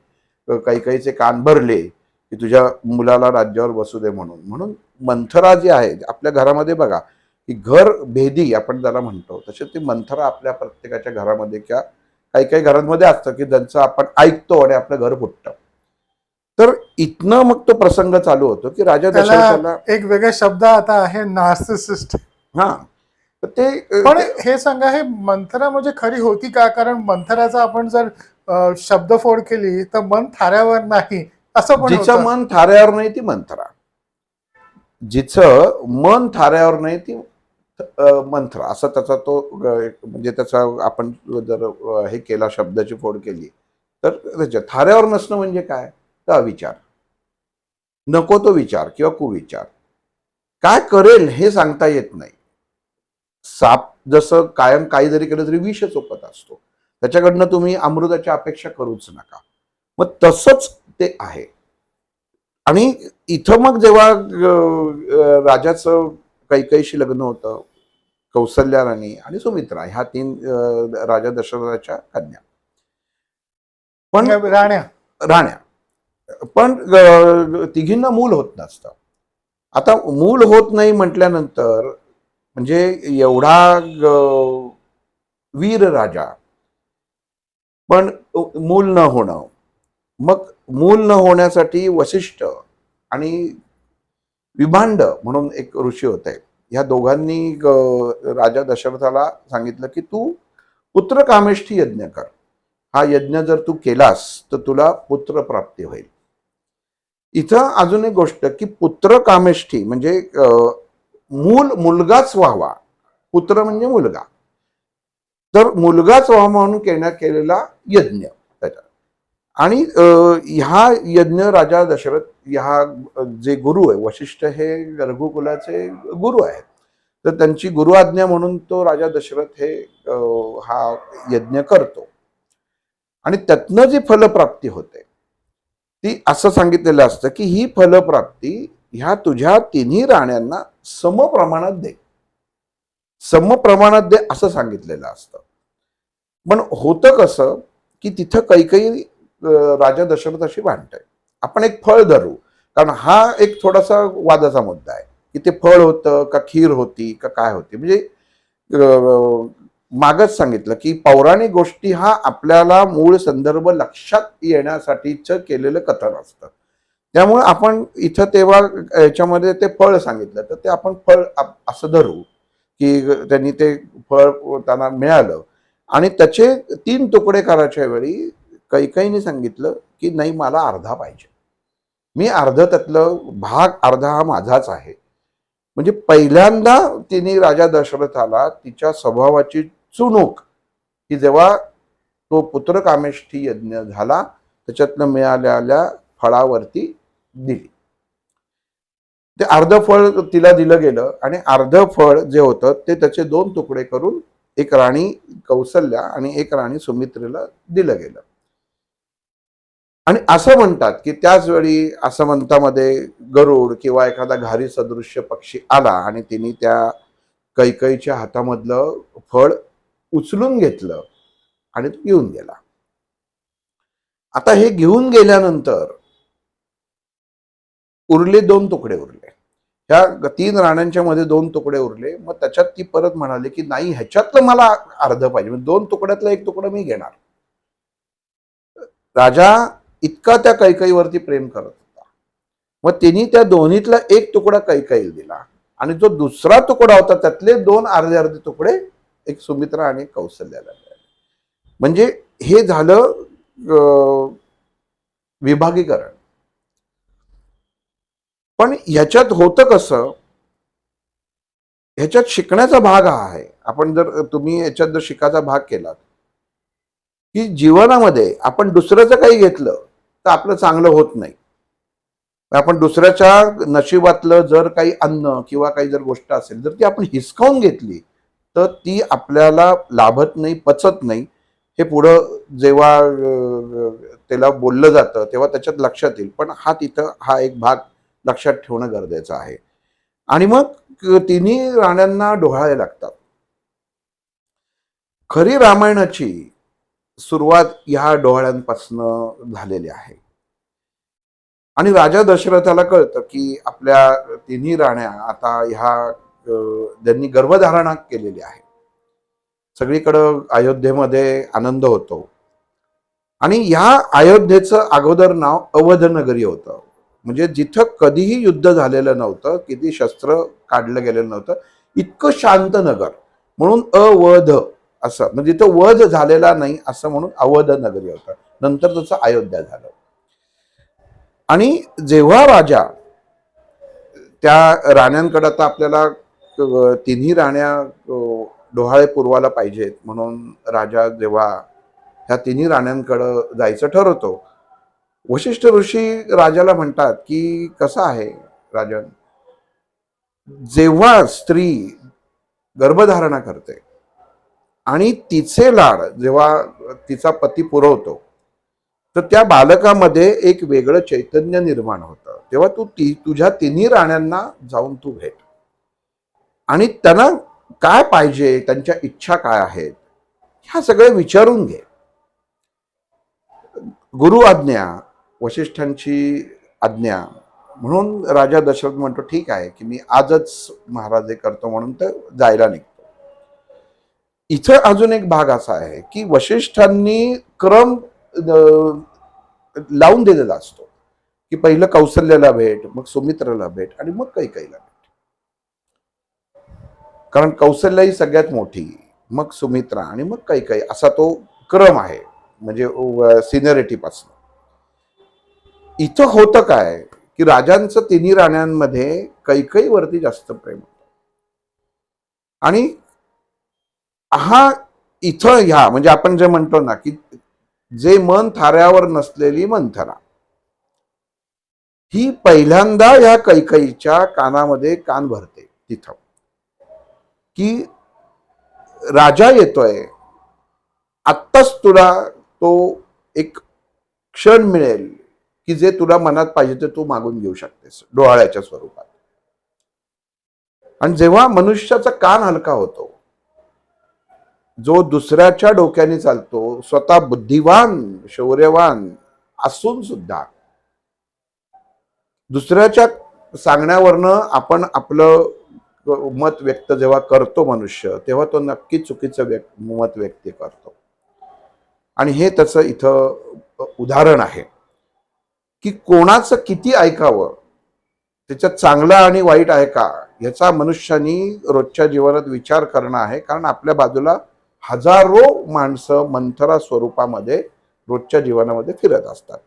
कैकेयीचे कान भरले की तुझ्या मुलाला राज्यावर बसू दे म्हणून. म्हणून मंथरा जी आहे आपल्या घरामध्ये बघा की घर भेदी आपण ज्याला म्हणतो, तसे ती मंथरा आपल्या प्रत्येकाच्या घरामध्ये किंवा काही काही घरांमध्ये असतं की ज्यांचं आपण ऐकतो आणि आपलं घर फुटतं. तर इथनं मग तो प्रसंग चालू होतो की राजा त्याला दशरथाला, एक वेगळा शब्द आता आहे, नार्सिसिस्ट. हा, तर ते पण हे सांगा, हे मंथरा म्हणजे खरी होती का? कारण मंथराचा आपण जर शब्दफोड केली तर मन थाऱ्यावर नाही असं पण जिचं होतं. मन थाऱ्यावर नाही ती मंथरा, जिचं मन थाऱ्यावर नाही ती मंथरा, असं त्याचा तो म्हणजे त्याचा आपण जर हे केला, शब्दाची फोड केली तर त्याच्या थाऱ्यावर नसणं म्हणजे काय, तर अविचार, नको तो विचार किंवा कुविचार. काय करेल हे सांगता येत नाही. साप जसं कायम काही जरी केलं तरी विष चोपत असतो, त्याच्याकडनं तुम्ही अमृताची अपेक्षा करूच नका. मग तसंच ते आहे. आणि इथं मग जेव्हा राजाचं कैकेयीशी लग्न होतं, कौसल्या राणी आणि सुमित्रा ह्या तीन राजा दशरथाच्या कन्या, पण राण्या. राण्या, पण तिघींना मूल होत नसतं. आता मूल होत नाही म्हटल्यानंतर, म्हणजे एवढा वीर राजा, पण मूल न होणं, मग मूल न होण्यासाठी वसिष्ठ आणि विभांड म्हणून एक ऋषी होते, ह्या दोघांनी राजा दशरथाला सांगितलं की तू पुत्रकामेष्ठी यज्ञ कर. हा यज्ञ जर तू केलास तर तुला पुत्र प्राप्ती होईल. इथं अजून एक गोष्ट की पुत्रकामेष्ठी म्हणजे मुलगाच व्हावा, पुत्र म्हणजे मुलगा, तर मुलगाच व्हावा म्हणून केलेला यज्ञ त्याच्यात. आणि ह्या यज्ञ राजा दशरथ, ह्या जे गुरु आहे वशिष्ठ, हे रघुकुलाचे गुरु आहेत, तर त्यांची गुरु आज्ञा म्हणून तो राजा दशरथ हे हा यज्ञ करतो. आणि त्यातनं जी फलप्राप्ती होते ती असं सांगितलेलं असतं की ही फलप्राप्ती ह्या तुझ्या तिन्ही राण्यांना समप्रमाणात दे, समप्रमाणात दे असं सांगितलेलं असतं. पण होतं कसं की तिथं कैकेयी राजा दशरथाशी भांडतंय. आपण एक फळ धरू, कारण हा एक थोडासा वादाचा मुद्दा आहे की ते फळ होतं का खीर होती का काय होती. म्हणजे मागच सांगितलं की पौराणिक गोष्टी हा आपल्याला मूळ संदर्भ लक्षात येण्यासाठीच केलेलं कथन असतं. त्यामुळे आपण इथं तेव्हा याच्यामध्ये ते फळ सांगितलं तर ते आपण फळ असं धरू की त्यांनी ते फळ त्यांना मिळालं आणि त्याचे 3 तुकडे करायच्या वेळी कैकेयीने सांगितलं की नाही, मला अर्धा पाहिजे, मी अर्ध त्यातलं भाग अर्धा हा माझाच आहे. म्हणजे पहिल्यांदा तिने राजा दशरथाला तिच्या स्वभावाची चुणूक, की जेव्हा तो पुत्रकामेष्ठी यज्ञ झाला त्याच्यातनं मिळालेल्या फळावरती दिली. ते अर्ध फळ तिला दिलं गेलं आणि अर्ध फळ जे होतं ते त्याचे 2 तुकडे करून एक राणी कौसल्या आणि एक राणी सुमित्रेला दिलं गेलं. आणि असं म्हणतात की त्याच वेळी असमंतामध्ये गरुड किंवा एखादा घारी सदृश्य पक्षी आला आणि तिने त्या कैकेयीच्या हातामधलं फळ उचलून घेतलं आणि तो घेऊन गेला. आता हे घेऊन गेल्यानंतर उरले 2 तुकडे उरले. ह्या 3 राण्यांच्या मध्ये 2 तुकडे उरले. मग त्याच्यात ती परत म्हणाली की नाही, ह्याच्यातलं मला अर्ध पाहिजे, 2 तुकड्यातला 1 तुकडा मी घेणार. राजा इतका त्या कैकेयीवरती प्रेम करत होता. मग तिने त्या दोन्हीतला 1 तुकडा कैकेयीला दिला आणि जो दुसरा तुकडा होता त्यातले 2 अर्धे अर्धे तुकडे एक सुमित्रा आणि कौशल्याला मिळाले. म्हणजे हे झालं विभागीकरण. पण ह्याच्यात होतं कसं, ह्याच्यात शिकण्याचा भाग हा आहे. आपण जर तुम्ही याच्यात जर शिकायचा भाग केला की जीवनामध्ये आपण दुसऱ्याचं काही घेतलं तर आपलं चांगलं होत नाही. आपण दुसऱ्याच्या नशिबातलं जर काही अन्न किंवा काही जर गोष्ट असेल, जर ती आपण हिसकावून घेतली तर ती आपल्याला लाभत नाही, पचत नाही. हे पुढं जेव्हा त्याला बोललं जातं तेव्हा त्याच्यात लक्षात येईल. पण तिथं हा एक भाग लक्षात ठेवणं गरजेचं आहे. आणि मग तिन्ही राण्यांना डोहाळे लागतात. खरी रामायणाची सुरुवात ह्या डोहाळ्यांपासून झालेली आहे. आणि राजा दशरथाला कळतं की आपल्या तिन्ही राण्या आता ह्या त्यांनी गर्भधारणा केलेली आहे. सगळीकडं अयोध्येमध्ये आनंद होतो. आणि ह्या अयोध्येचं अगोदर नाव अवध नगरी होतं. म्हणजे जिथं कधीही युद्ध झालेलं नव्हतं, किती शस्त्र काढलं गेलेलं नव्हतं, इतकं शांत नगर म्हणून अवध असं, म्हणजे तिथं वध झालेला नाही असं म्हणून अवध नगरी होतं. नंतर त्याचं अयोध्या झालं. आणि जेव्हा राजा त्या राण्यांकडे, आता आपल्याला तिन्ही राण्या डोहाळे पुरवायला पाहिजेत म्हणून राजा जेव्हा ह्या तिन्ही राण्यांकडं जायचं ठरवतो, वशिष्ठ ऋषी राजाला म्हणतात की कसं आहे राजन, जेव्हा स्त्री गर्भधारणा करते आणि तिचे लाड जेव्हा तिचा पती पुरवतो तर त्या बालकामध्ये एक वेगळं चैतन्य निर्माण होतं. तेव्हा तू तुझ्या तिन्ही राण्यांना जाऊन तू भेट आणि त्यांना काय पाहिजे, त्यांच्या इच्छा काय आहेत, ह्या सगळं विचारून घे. गुरु आज्ञा, वशिष्ठांची आज्ञा म्हणून राजा दशरथ म्हणतो ठीक आहे की मी आजच महाराज करतो, म्हणून तर जायला निघतो. इथं अजून एक भाग असा आहे की वशिष्ठांनी क्रम लावून दिलेला असतो की पहिलं कौशल्याला भेट, मग सुमित्राला भेट आणि मग कैकेयीला भेट. कारण कौशल्या ही सगळ्यात मोठी, मग सुमित्रा आणि मग कैकेयी असा तो क्रम आहे, म्हणजे सिनियरिटी पासून. इथं होतं काय की राजांचं तिन्ही राण्यांमध्ये कैकेयीवरती जास्त प्रेम होतं. आणि हा इथं ह्या म्हणजे आपण जे म्हणतो ना की जे मन थाऱ्यावर नसलेली मंथरा, ही पहिल्यांदा या कैकेयीच्या कानामध्ये कान भरते तिथं की राजा येतोय, आत्ताच तुला तो एक क्षण मिळेल की जे तुला मनात पाहिजे ते तू मागून घेऊ शकतेस डोहाळ्याच्या स्वरूपात. आणि जेव्हा मनुष्याचा कान हलका होतो, जो दुसऱ्याच्या डोक्याने चालतो, स्वतः बुद्धिवान शौर्यवान असून सुद्धा दुसऱ्याच्या सांगण्यावरनं आपण आपलं मत व्यक्त जेव्हा करतो मनुष्य, तेव्हा तो नक्की चुकीचं मत व्यक्त करतो. आणि हे त्याचं इथं उदाहरण आहे की कोणाचं किती ऐकावं, त्याच्यात चांगलं आणि वाईट आहे का, याचा मनुष्यानी रोजच्या जीवनात विचार करणं आहे. कारण आपल्या बाजूला हजारो माणसं मंथरा स्वरूपामध्ये रोजच्या जीवनामध्ये फिरत असतात.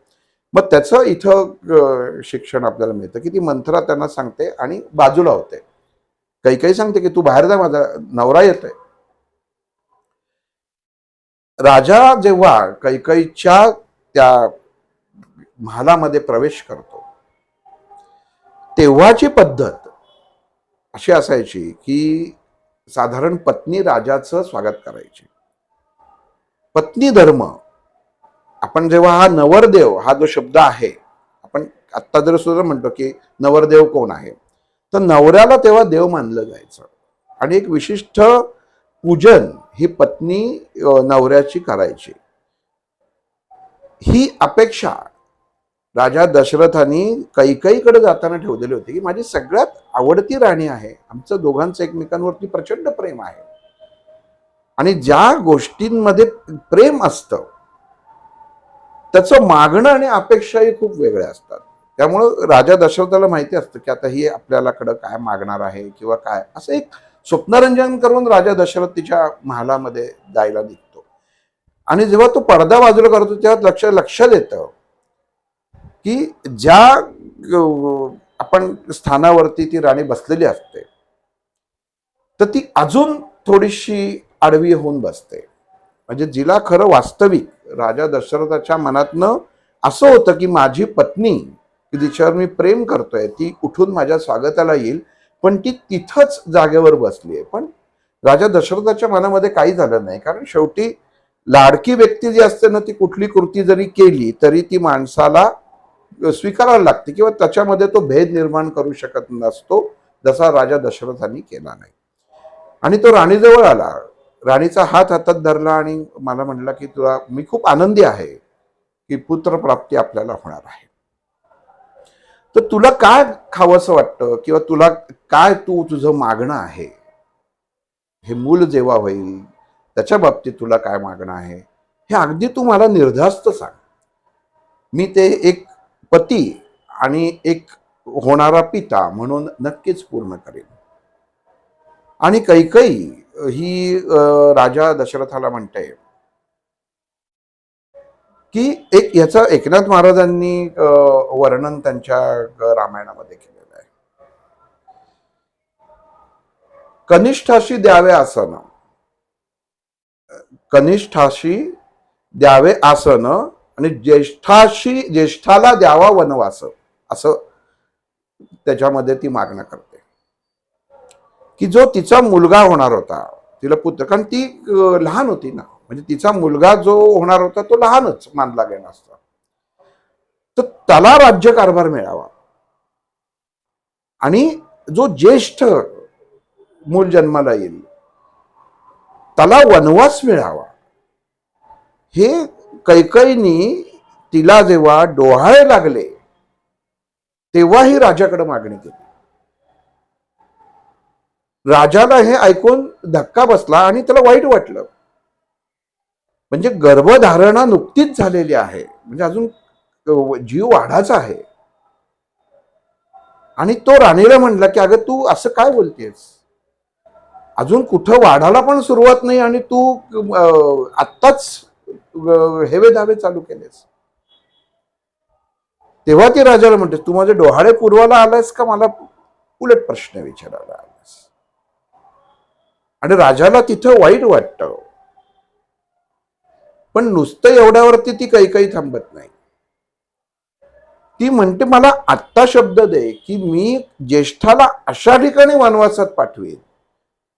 मग त्याचं इथं शिक्षण आपल्याला मिळतं की ती मंथरा त्यांना सांगते आणि बाजूला होते. कैकेयी सांगते की तू बाहेर जा, माझा नवरा येतोय. राजा जेव्हा कैकेयीच्या त्या महालामध्ये प्रवेश करतो तेव्हाची पद्धत अशी असायची की साधारण पत्नी राजाचं स्वागत करायची. पत्नी धर्म, आपण जेव्हा हा नवरदेव हा जो शब्द आहे, आपण आत्ता जर सुद्धा म्हणतो की नवरदेव कोण आहे, तर नवऱ्याला तेव्हा देव मानलं जायचं आणि एक विशिष्ट पूजन ही पत्नी नवऱ्याची करायची. ही अपेक्षा राजा दशरथांनी कैकेयीकडे जाताना ठेवलेले होते की माझी सगळ्यात आवडती राणी आहे, आमचं दोघांचं एकमेकांवरती प्रचंड प्रेम आहे. आणि ज्या गोष्टींमध्ये प्रेम असतं त्याचं मागणं आणि अपेक्षाही खूप वेगळ्या असतात. त्यामुळं राजा दशरथाला माहिती असतं की आता ही आपल्याकडं काय मागणार आहे किंवा काय, असं एक स्वप्नरंजन करून राजा दशरथ तिच्या महालामध्ये जायला निघतो. आणि जेव्हा तो पडदा बाजूला करतो तेव्हा लक्षात येतं की ज्या आपण स्थानावरती ती राणी बसलेली असते तर ती अजून थोडीशी आडवी होऊन बसते. म्हणजे जिला खरं वास्तविक राजा दशरथाच्या मनातनं असं होतं की माझी पत्नी, की तिच्यावर मी प्रेम करतोय, ती उठून माझ्या स्वागताला येईल, पण ती तिथंच जागेवर बसली आहे. पण राजा दशरथाच्या मनामध्ये काही झालं नाही, कारण शेवटी लाडकी व्यक्ती जी असते ना, ती कुठली कृती जरी केली तरी ती माणसाला स्वीकारायला लागते किंवा त्याच्यामध्ये तो भेद निर्माण करू शकत नसतो, जसा राजा दशरथांनी केला नाही. आणि तो राणीजवळ आला, राणीचा हात हातात धरला आणि मला म्हटला की मी खूप आनंदी आहे की पुत्रप्राप्ती आपल्याला होणार आहे. तर तुला काय खावंसं वाटतं किंवा तुला काय तुझं मागणं आहे, हे मूल जेव्हा होईल त्याच्या बाबतीत तुला काय मागणं आहे, हे अगदी तू मला निर्धास्त सांग. मी ते एक पती आणि एक होणारा पिता म्हणून नक्कीच पूर्ण करेन. आणि कैकेयी ही राजा दशरथाला म्हणते की याचं एकनाथ महाराजांनी वर्णन त्यांच्या रामायणामध्ये केलेलं आहे. कनिष्ठाशी द्यावे आसन, कनिष्ठाशी द्यावे आसन आणि ज्येष्ठाला द्यावा वनवास, असं त्याच्यामध्ये ती मागणं करते की जो तिचा मुलगा होणार होता, तिला पुत्र, कारण ती लहान होती ना, म्हणजे तिचा मुलगा जो होणार होता तो लहानच मानला गेला असता, तर त्याला राज्यकारभार मिळावा आणि जो ज्येष्ठ मूल जन्माला येईल त्याला वनवास मिळावा. हे कैकेयीनी तिला जेव्हा डोहाळे लागले तेव्हा ही राजाकडे मागणी केली. राजाला हे ऐकून धक्का बसला आणि त्याला वाईट वाटलं. म्हणजे गर्भधारणा नुकतीच झालेली आहे, म्हणजे अजून जीव वाढाचा आहे. आणि तो राणीला म्हणला की अगं तू असं काय बोलतेस, अजून कुठं वाढायला पण सुरुवात नाही आणि तू आत्ताच हेवे दावे चालू केलेस. तेव्हा ती राजाला म्हणते तू माझे डोहाळे पुरवायला आलायस का मला उलट प्रश्न विचारायला आलास. आणि राजाला तिथं वाईट वाटतं, पण नुसतं एवढ्यावरती ती कैकेयी थांबत नाही. ती म्हणते मला आत्ता शब्द दे की मी ज्येष्ठाला अशा ठिकाणी वनवासात पाठवेन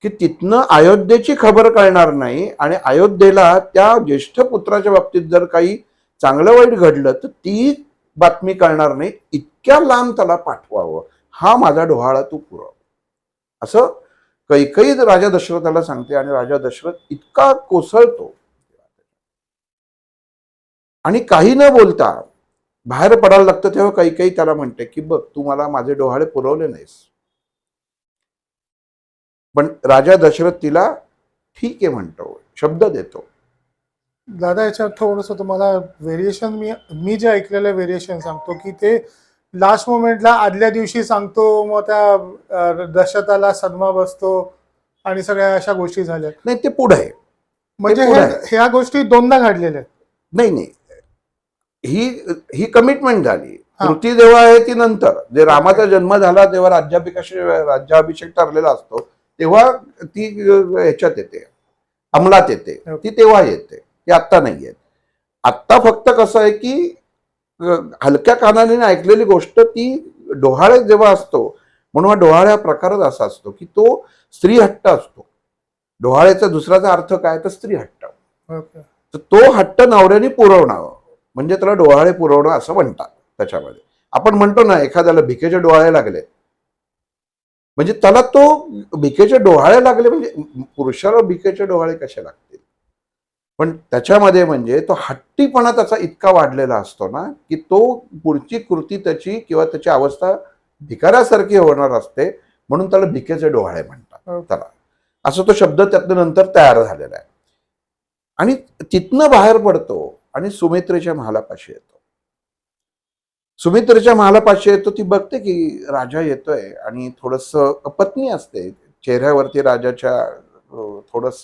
की तिथनं अयोध्येची खबर कळणार नाही आणि अयोध्येला त्या ज्येष्ठ पुत्राच्या बाबतीत जर काही चांगलं वाईट घडलं तर ती बातमी कळणार नाही, इतक्या लांब त्याला पाठवावं, हा माझा डोहाळा तू पुरव, असं कैकेयी राजा दशरथाला सांगते. आणि राजा दशरथ इतका कोसळतो आणि काही न बोलता बाहेर पडायला लागतं. तेव्हा कैकेयी त्याला म्हणते की बघ तू मला माझे डोहाळे पुरवले नाहीस. पण राजा दशरथ तिला ठीक आहे म्हणतो, शब्द देतो. दादा याच्यात थोडंसं तुम्हाला व्हेरिएशन मी जे ऐकलेलं व्हेरिएशन सांगतो की ते लास्ट मोमेंटला आदल्या दिवशी सांगतो, मग त्या दशरथाला सदमा बसतो आणि सगळ्या अशा गोष्टी झाल्या. नाही ते पुढे आहे, म्हणजे ह्या गोष्टी दोनदा घडलेल्या आहेत. नाही नाही, ही कमिटमेंट झाली. कृती जेव्हा आहे ती नंतर, जे रामाचा जन्म झाला तेव्हा राज्याभिषेक ठरलेला असतो तेव्हा ती ह्याच्यात येते, अंमलात येते, ती तेव्हा येते, ती आत्ता नाही येत. आत्ता फक्त कसं आहे की हलक्या कानाने ऐकलेली गोष्ट ती डोहाळे जेव्हा असतो, म्हणून हा डोहाळ्या प्रकारच असा असतो की तो स्त्री हट्ट असतो. डोहाळ्याचा दुसराचा अर्थ काय तर स्त्री हट्ट. तर तो हट्ट नवऱ्याने पुरवणं म्हणजे त्याला डोहाळे पुरवणं असं म्हणतात. त्याच्यामध्ये आपण म्हणतो ना एखाद्याला भिकेचे डोहाळे लागले, म्हणजे त्याला तो भिकेचे डोहाळे लागले, म्हणजे पुरुषाला भिकेचे डोहाळे कसे लागतील, पण त्याच्यामध्ये म्हणजे तो हट्टीपणा त्याचा इतका वाढलेला असतो ना, की तो पुढची कृती त्याची किंवा त्याची अवस्था भिकाऱ्यासारखी होणार असते, म्हणून त्याला भिकेचे डोहाळे म्हणतात त्याला. असं तो शब्द त्यातनं नंतर तयार झालेला आहे. आणि तिथनं बाहेर पडतो आणि सुमित्रेच्या महालापाशी येतो. सुमित्रेच्या महालापाशी येतो, ती बघते की राजा येतोय आणि थोडस पत्नी असते चेहऱ्यावरती राजाच्या, थोडस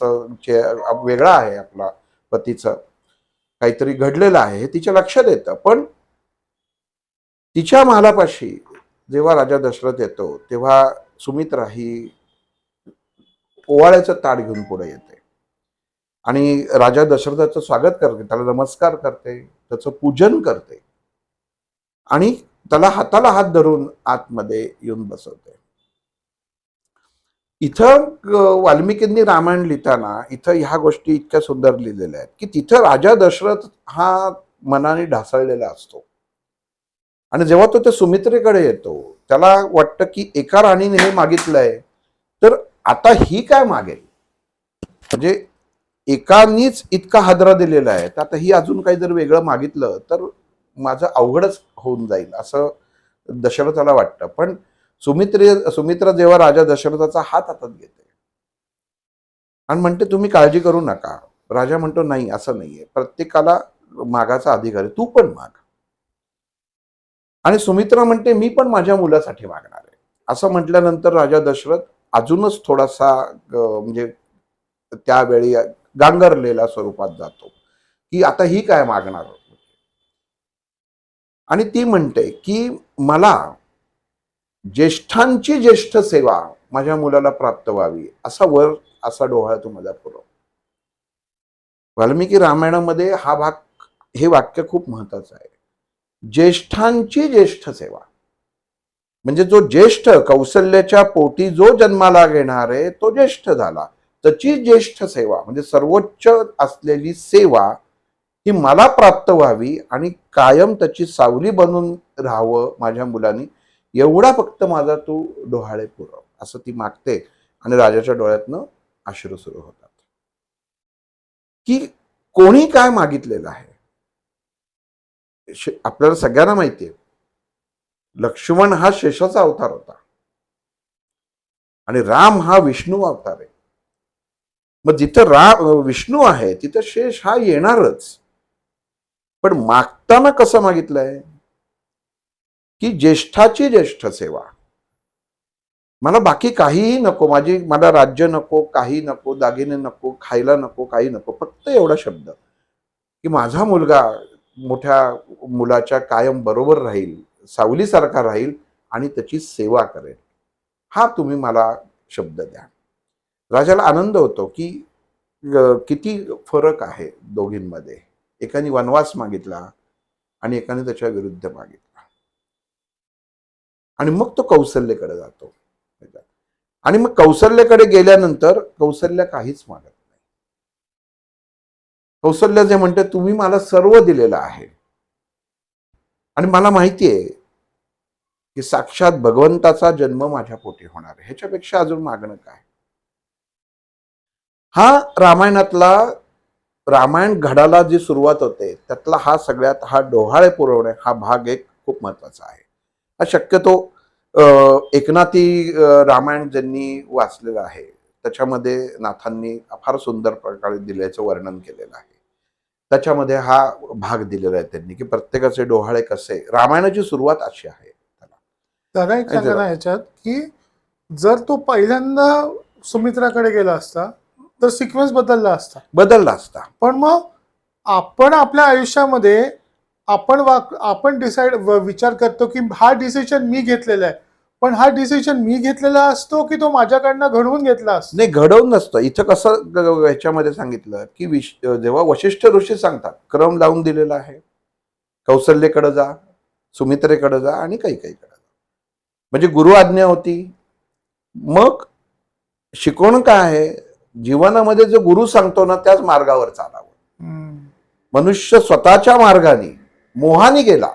वेगळा आहे आपला पतीचं, काहीतरी घडलेलं आहे हे तिच्या लक्षात येतं. पण तिच्या महालापाशी जेव्हा राजा दशरथ येतो तेव्हा सुमित्रा ही ओवाळ्याचं ताट घेऊन पुढे येते आणि राजा दशरथाचं स्वागत करते, त्याला नमस्कार करते, त्याचं पूजन करते आणि त्याला हाताला हात धरून आतमध्ये येऊन बसवते. इथं वाल्मिकींनी रामायण लिहिताना इथं ह्या गोष्टी इतक्या सुंदर लिहिलेल्या आहेत की तिथं राजा दशरथ हा मनाने ढासळलेला असतो आणि जेव्हा तो त्या सुमित्रेकडे येतो त्याला वाटतं की एका राणीने हे मागितलंय तर आता ही काय मागेल, म्हणजे एकानीच इतका हादरा दिलेला आहे तर आता ही अजून काही जर वेगळं मागितलं तर माझं अवघडच होऊन जाईल असं दशरथाला वाटतं. पण सुमित्रा जेव्हा राजा दशरथाचा हात हातात घेते आणि म्हणते तुम्ही काळजी करू नका, राजा म्हणतो नाही असं नाहीये, प्रत्येकाला मागाचा अधिकार आहे, तू पण माग. आणि सुमित्रा म्हणते मी पण माझ्या मुलासाठी मागणार आहे. असं म्हटल्यानंतर राजा दशरथ अजूनच थोडासा म्हणजे त्यावेळी गांगरलेला स्वरूपात जातो की आता ही काय मागणार. आणि ती म्हणते की मला ज्येष्ठांची ज्येष्ठ सेवा माझ्या मुलाला प्राप्त व्हावी असा वर असा डोहाळा तू माझा पुरव. वाल्मिकी रामायणामध्ये हा भाग, हे वाक्य खूप महत्वाचं आहे. ज्येष्ठांची ज्येष्ठ सेवा म्हणजे जो ज्येष्ठ कौशल्याच्या पोटी जो जन्माला घेणार आहे तो ज्येष्ठ झाला, त्याची ज्येष्ठ सेवा म्हणजे सर्वोच्च असलेली सेवा ही मला प्राप्त व्हावी आणि कायम त्याची सावली बनून राहावं माझ्या मुलांनी, एवढा फक्त माझा तू डोहाळे पुरव असं ती मागते. आणि राजाच्या डोळ्यातनं अश्रू सुरू होतात की कोणी काय मागितलेलं आहे. आपल्याला सगळ्यांना माहितीये लक्ष्मण हा शेषाचा अवतार होता आणि राम हा विष्णू अवतार आहे. मग जिथं विष्णू आहे तिथं शेष हा येणारच. पण मागताना कसं मागितलंय की ज्येष्ठाची ज्येष्ठ सेवा, मला बाकी काहीही नको, मला राज्य नको, काही नको, दागिने नको, खायला नको, काही नको, फक्त एवढा शब्द की माझा मुलगा मोठ्या मुलाच्या कायम बरोबर राहील, सावलीसारखा राहील आणि त्याची सेवा करेल, हा तुम्ही मला शब्द द्या. राजाला आनंद होतो की किती फरक आहे दोघींमध्ये. एकाने वनवास मागितला आणि एकाने त्याच्या विरुद्ध मागितला. आणि मग तो कौशल्याकडे जातो आणि मग कौशल्याकडे गेल्यानंतर कौशल्य काहीच मागत नाही. कौशल्य जे म्हणते तुम्ही मला सर्व दिलेलं आहे आणि मला माहिती आहे की साक्षात भगवंताचा जन्म माझ्या पोटी होणार आहे, ह्याच्यापेक्षा अजून मागणं काय. हा रामायणातला, रामायण घडाला जी सुरुवात होते त्यातला हा सगळ्यात, हा डोहाळे पुरवणे हा भाग एक खूप महत्वाचा आहे. हा शक्यतो एकनाथी रामायण ज्यांनी वाचलेलं आहे त्याच्यामध्ये नाथांनी फार सुंदर प्रकारे दिल्याचं वर्णन केलेलं आहे. त्याच्यामध्ये हा भाग दिलेला आहे त्यांनी की प्रत्येकाचे डोहाळे कसे, रामायणाची सुरुवात अशी आहे. दादा एक सांगा ना ह्याच्यात की जर तो पहिल्यांदा सुमित्राकडे गेला असता तर सिक्वेन्स बदलला असता. पण मग आपण आपल्या आयुष्यामध्ये आपण विचार करतो की हा डिसिजन मी घेतलेला आहे, पण हा डिसिजन मी घेतलेला असतो की तो माझ्याकडनं घडवून घेतला असतो. नाही, घडवून नसतं. इथं कसं ह्याच्यामध्ये सांगितलं की जेव्हा वशिष्ठ ऋषी सांगतात, क्रम लावून दिलेला आहे, कौशल्येकडे जा, सुमित्रेकडे जा आणि कैकेयीकडे जा, म्हणजे गुरु आज्ञा होती. मग शिकवण काय आहे, जीवनामध्ये जो गुरु सांगतो ना त्याच मार्गावर चालावं. मनुष्य स्वतःच्या मार्गाने मोहाने गेला.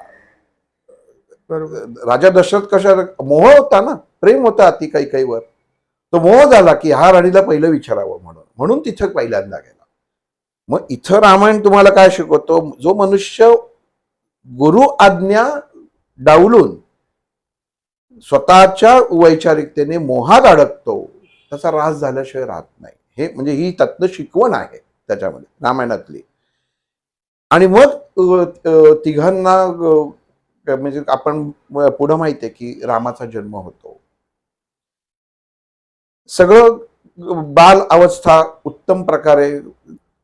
राजा दशरथ कशा मोह होता ना, प्रेम होता अति कैकेयीवर, तो मोह झाला की हा राणीला पहिलं विचारावं म्हणून तिथं पहिल्यांदा गेला. मग इथं रामायण तुम्हाला काय शिकवतो, जो मनुष्य गुरु आज्ञा डावलून स्वतःच्या वैचारिकतेने मोहात अडकतो, त्याचा ऱ्हास झाल्याशिवाय राहत नाही. हे म्हणजे ही तत्व शिकवण आहे त्याच्यामध्ये रामायणातली. आणि मग तिघांना म्हणजे आपण पुढं माहितीये की रामाचा जन्म होतो. सगळं बाल अवस्था उत्तम प्रकारे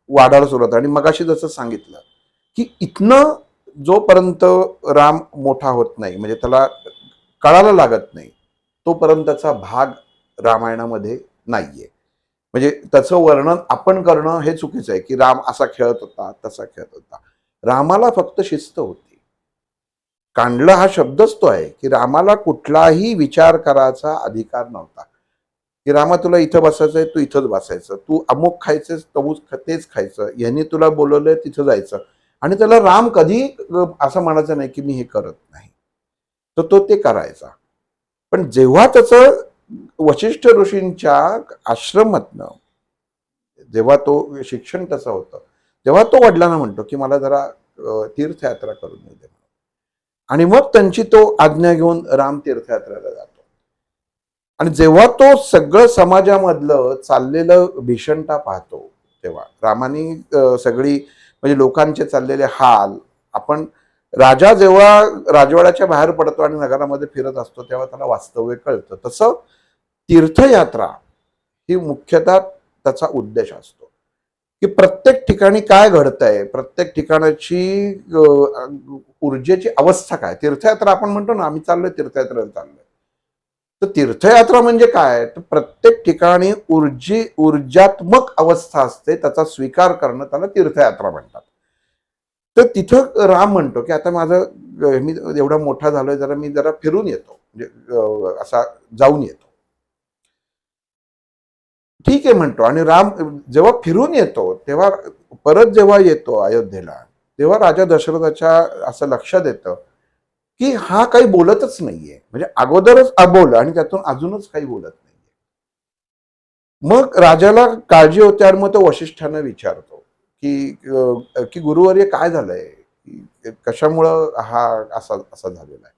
वाढायला सुरुवात. आणि मगाशी जसं सांगितलं की इथनं जोपर्यंत राम मोठा होत नाही, म्हणजे त्याला कळायला लागत नाही, तोपर्यंतचा भाग रामायणामध्ये नाहीये. म्हणजे त्याचं वर्णन आपण करणं हे चुकीचं आहे की राम असा खेळत होता, तसा खेळत होता. रामाला फक्त शिस्त होती. कांडलं हा शब्दच तो आहे की रामाला कुठलाही विचार करायचा अधिकार नव्हता. की रामा तुला इथं बसायचंय, तू इथंच बसायचं, तू अमुक खायचंय तेच खायचं, यांनी तुला बोलवलंय तिथं जायचं. आणि त्याला राम कधी असं म्हणायचं नाही की मी हे करत नाही, तर तो ते करायचा. पण जेव्हा त्याचं वशिष्ठ ऋषींच्या आश्रमातनं जेव्हा तो शिक्षण त्याचं होतं, तेव्हा तो वडिलांना म्हणतो की मला जरा तीर्थयात्रा करून येऊ दे. आणि मग त्यांची तो आज्ञा घेऊन राम तीर्थयात्रेला जातो. आणि जेव्हा तो सगळं समाजामधलं चाललेलं भीषणता पाहतो, तेव्हा रामानी सगळी म्हणजे लोकांचे चाललेले हाल, आपण राजा जेव्हा राजवाड्याच्या बाहेर पडतो आणि नगरामध्ये फिरत असतो तेव्हा त्याला वास्तव्य कळतं. तसं तीर्थयात्रा ही मुख्यतः त्याचा उद्देश असतो की प्रत्येक ठिकाणी काय घडतंय, प्रत्येक ठिकाणाची ऊर्जेची अवस्था काय. तीर्थयात्रा आपण म्हणतो ना, आम्ही चाललोय तीर्थयात्रेला चाललोय, तर तीर्थयात्रा म्हणजे काय, तर प्रत्येक ठिकाणी ऊर्जात्मक अवस्था असते, त्याचा स्वीकार करणं, त्याला तीर्थयात्रा म्हणतात. तर तिथं राम म्हणतो की आता माझं मी एवढा मोठा झालोय, जरा मी जरा फिरून येतो, म्हणजे असा जाऊन येतो. ठीक आहे म्हणतो. आणि राम जेव्हा फिरून येतो तेव्हा परत जेव्हा येतो अयोध्येला, तेव्हा राजा दशरथाच्या असं लक्षात येतं की हा काही बोलतच नाहीये. म्हणजे अगोदरच अबोल आणि त्यातून अजूनच काही बोलत नाहीये. मग राजाला काळजी होते आणि मग तो वशिष्ठांना विचारतो की गुरुवर्य काय झालंय, कशामुळं हा असा असा झालेला आहे.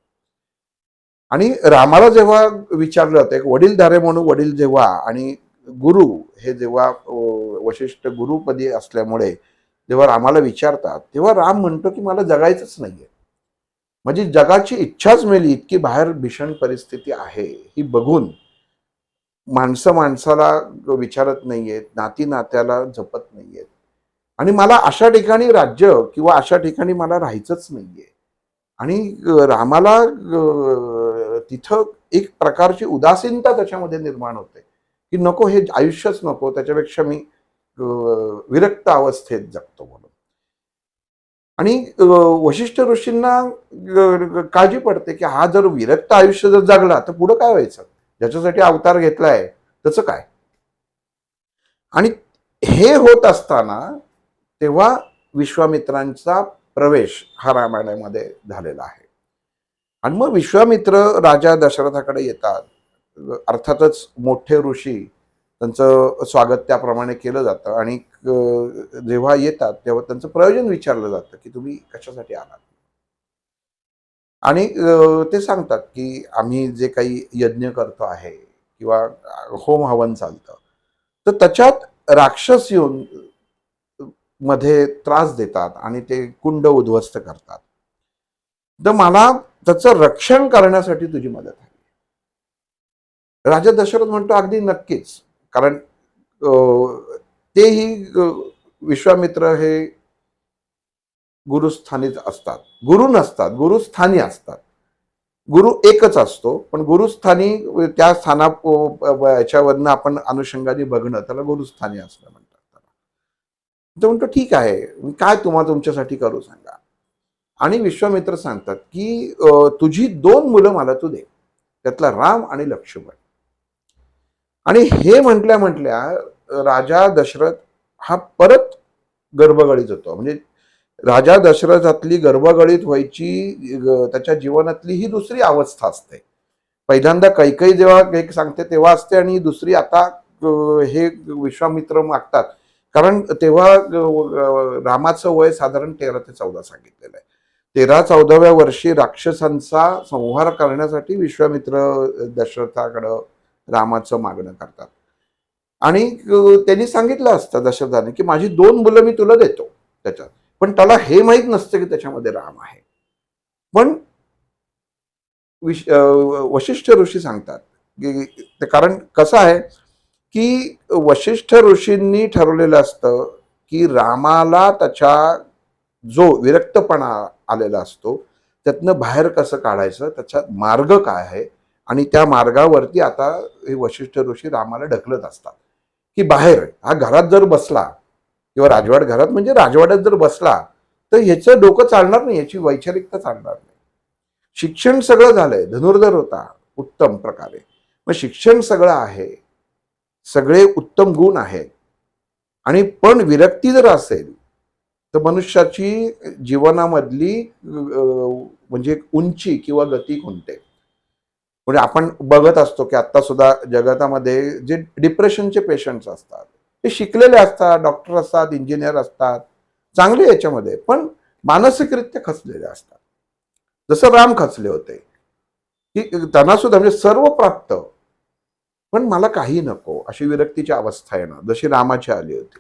आणि रामाला जेव्हा विचारलं जातं, एक वडीलधारे म्हणून वडील जेव्हा आणि गुरु हे जेव्हा वशिष्ठ गुरुपदी असल्यामुळे जेव्हा रामाला विचारतात, तेव्हा राम म्हणतो की मला जगायचंच नाहीये. म्हणजे जगाची इच्छाच मेली, इतकी बाहेर भीषण परिस्थिती आहे ही बघून माणसं माणसाला विचारत नाहीयेत, नाती नात्याला जपत नाहीयेत. आणि मला अशा ठिकाणी राज्य किंवा अशा ठिकाणी मला राहायचंच नाहीये. आणि रामाला तिथं एक प्रकारची उदासीनता त्याच्यामध्ये निर्माण होते की नको, हे आयुष्यच नको, त्याच्यापेक्षा मी विरक्त अवस्थेत जगतो म्हणून. आणि वशिष्ठ ऋषींना काळजी पडते की हा जर विरक्त आयुष्य जर जगला तर पुढं काय व्हायचं, ज्याच्यासाठी अवतार घेतलाय त्याचं काय. आणि हे होत असताना तेव्हा विश्वामित्रांचा प्रवेश हा रामायणामध्ये झालेला आहे. आणि मग विश्वामित्र राजा दशरथाकडे येतात. अर्थातच मोठे ऋषी, त्यांचं स्वागत त्याप्रमाणे केलं जातं. आणि जेव्हा येतात तेव्हा त्यांचं प्रयोजन विचारलं जातं की तुम्ही कशासाठी आलात. आणि ते सांगतात की आम्ही जे काही यज्ञ करतो आहे किंवा होम हवन चालतं, तर त्याच्यात राक्षस येऊन मध्ये त्रास देतात आणि ते कुंड उद्ध्वस्त करतात, तर मला त्याचं रक्षण करण्यासाठी तुझी मदत आहे. राजा दशरथ म्हणतो अगदी नक्कीच. कारण तेही विश्वामित्र हे गुरुस्थानीच असतात, गुरु नसतात, गुरुस्थानी असतात. गुरु एकच असतो, पण गुरुस्थानी त्या स्थाना याच्यावरनं आपण अनुषंगाने बघणं, त्याला गुरुस्थानी असणं म्हणतात त्याला. तो म्हणतो ठीक आहे, मी काय तुम्हाला तुमच्यासाठी करू सांगा. आणि विश्वामित्र सांगतात की तुझी 2 मुलं मला तू दे, त्यातला राम आणि लक्ष्मण. आणि हे म्हटल्या म्हटल्या राजा दशरथ हा परत गर्भगळीत होतो. म्हणजे राजा दशरथातली गर्भगळीत व्हायची त्याच्या जीवनातली ही दुसरी अवस्था असते. पहिल्यांदा कैकेयी जेव्हा एक सांगते तेव्हा असते, आणि दुसरी आता हे विश्वामित्र मागतात कारण तेव्हा रामाचं वय साधारण 13 ते 14 सांगितलेलं आहे. 13-14व्या वर्षी राक्षसांचा संहार करण्यासाठी विश्वामित्र दशरथाकडं रामाचं मागणं करतात. आणि त्यांनी सांगितलं असतं दशरथाने की माझी 2 मुलं मी तुला देतो त्याच्यात, पण त्याला हे माहीत नसतं की त्याच्यामध्ये राम आहे. पण वशिष्ठ ऋषी सांगतात की कारण कसं आहे की वशिष्ठ ऋषींनी ठरवलेलं असतं की रामाला त्याच्या जो विरक्तपणा आलेला असतो त्यातनं बाहेर कसं काढायचं, त्याचा मार्ग काय आहे, आणि त्या मार्गावरती आता हे वशिष्ठ ऋषी रामाला ढकलत असतात की बाहेर हा घरात जर बसला किंवा राजवाड घरात म्हणजे राजवाड्यात जर बसला तर ह्याचं डोकं चालणार नाही, याची वैचारिकता चालणार नाही. शिक्षण सगळं झालंय, धनुर्धर होता उत्तम प्रकारे, मग शिक्षण सगळं आहे, सगळे उत्तम गुण आहेत, आणि पण विरक्ती जर असेल तर मनुष्याची जीवनामधली म्हणजे उंची किंवा गती खुंटते. म्हणजे आपण बघत असतो की आता सुद्धा जगतामध्ये जे डिप्रेशनचे पेशंट्स असतात ते शिकलेले असतात, डॉक्टर असतात, इंजिनियर असतात, चांगले याच्यामध्ये, पण मानसिकरित्या खचलेले असतात. जसं राम खचले होते की त्यांना सुद्धा म्हणजे सर्व प्राप्त पण मला काही नको अशी विरक्तीची अवस्था येणं जशी रामाची आली होती.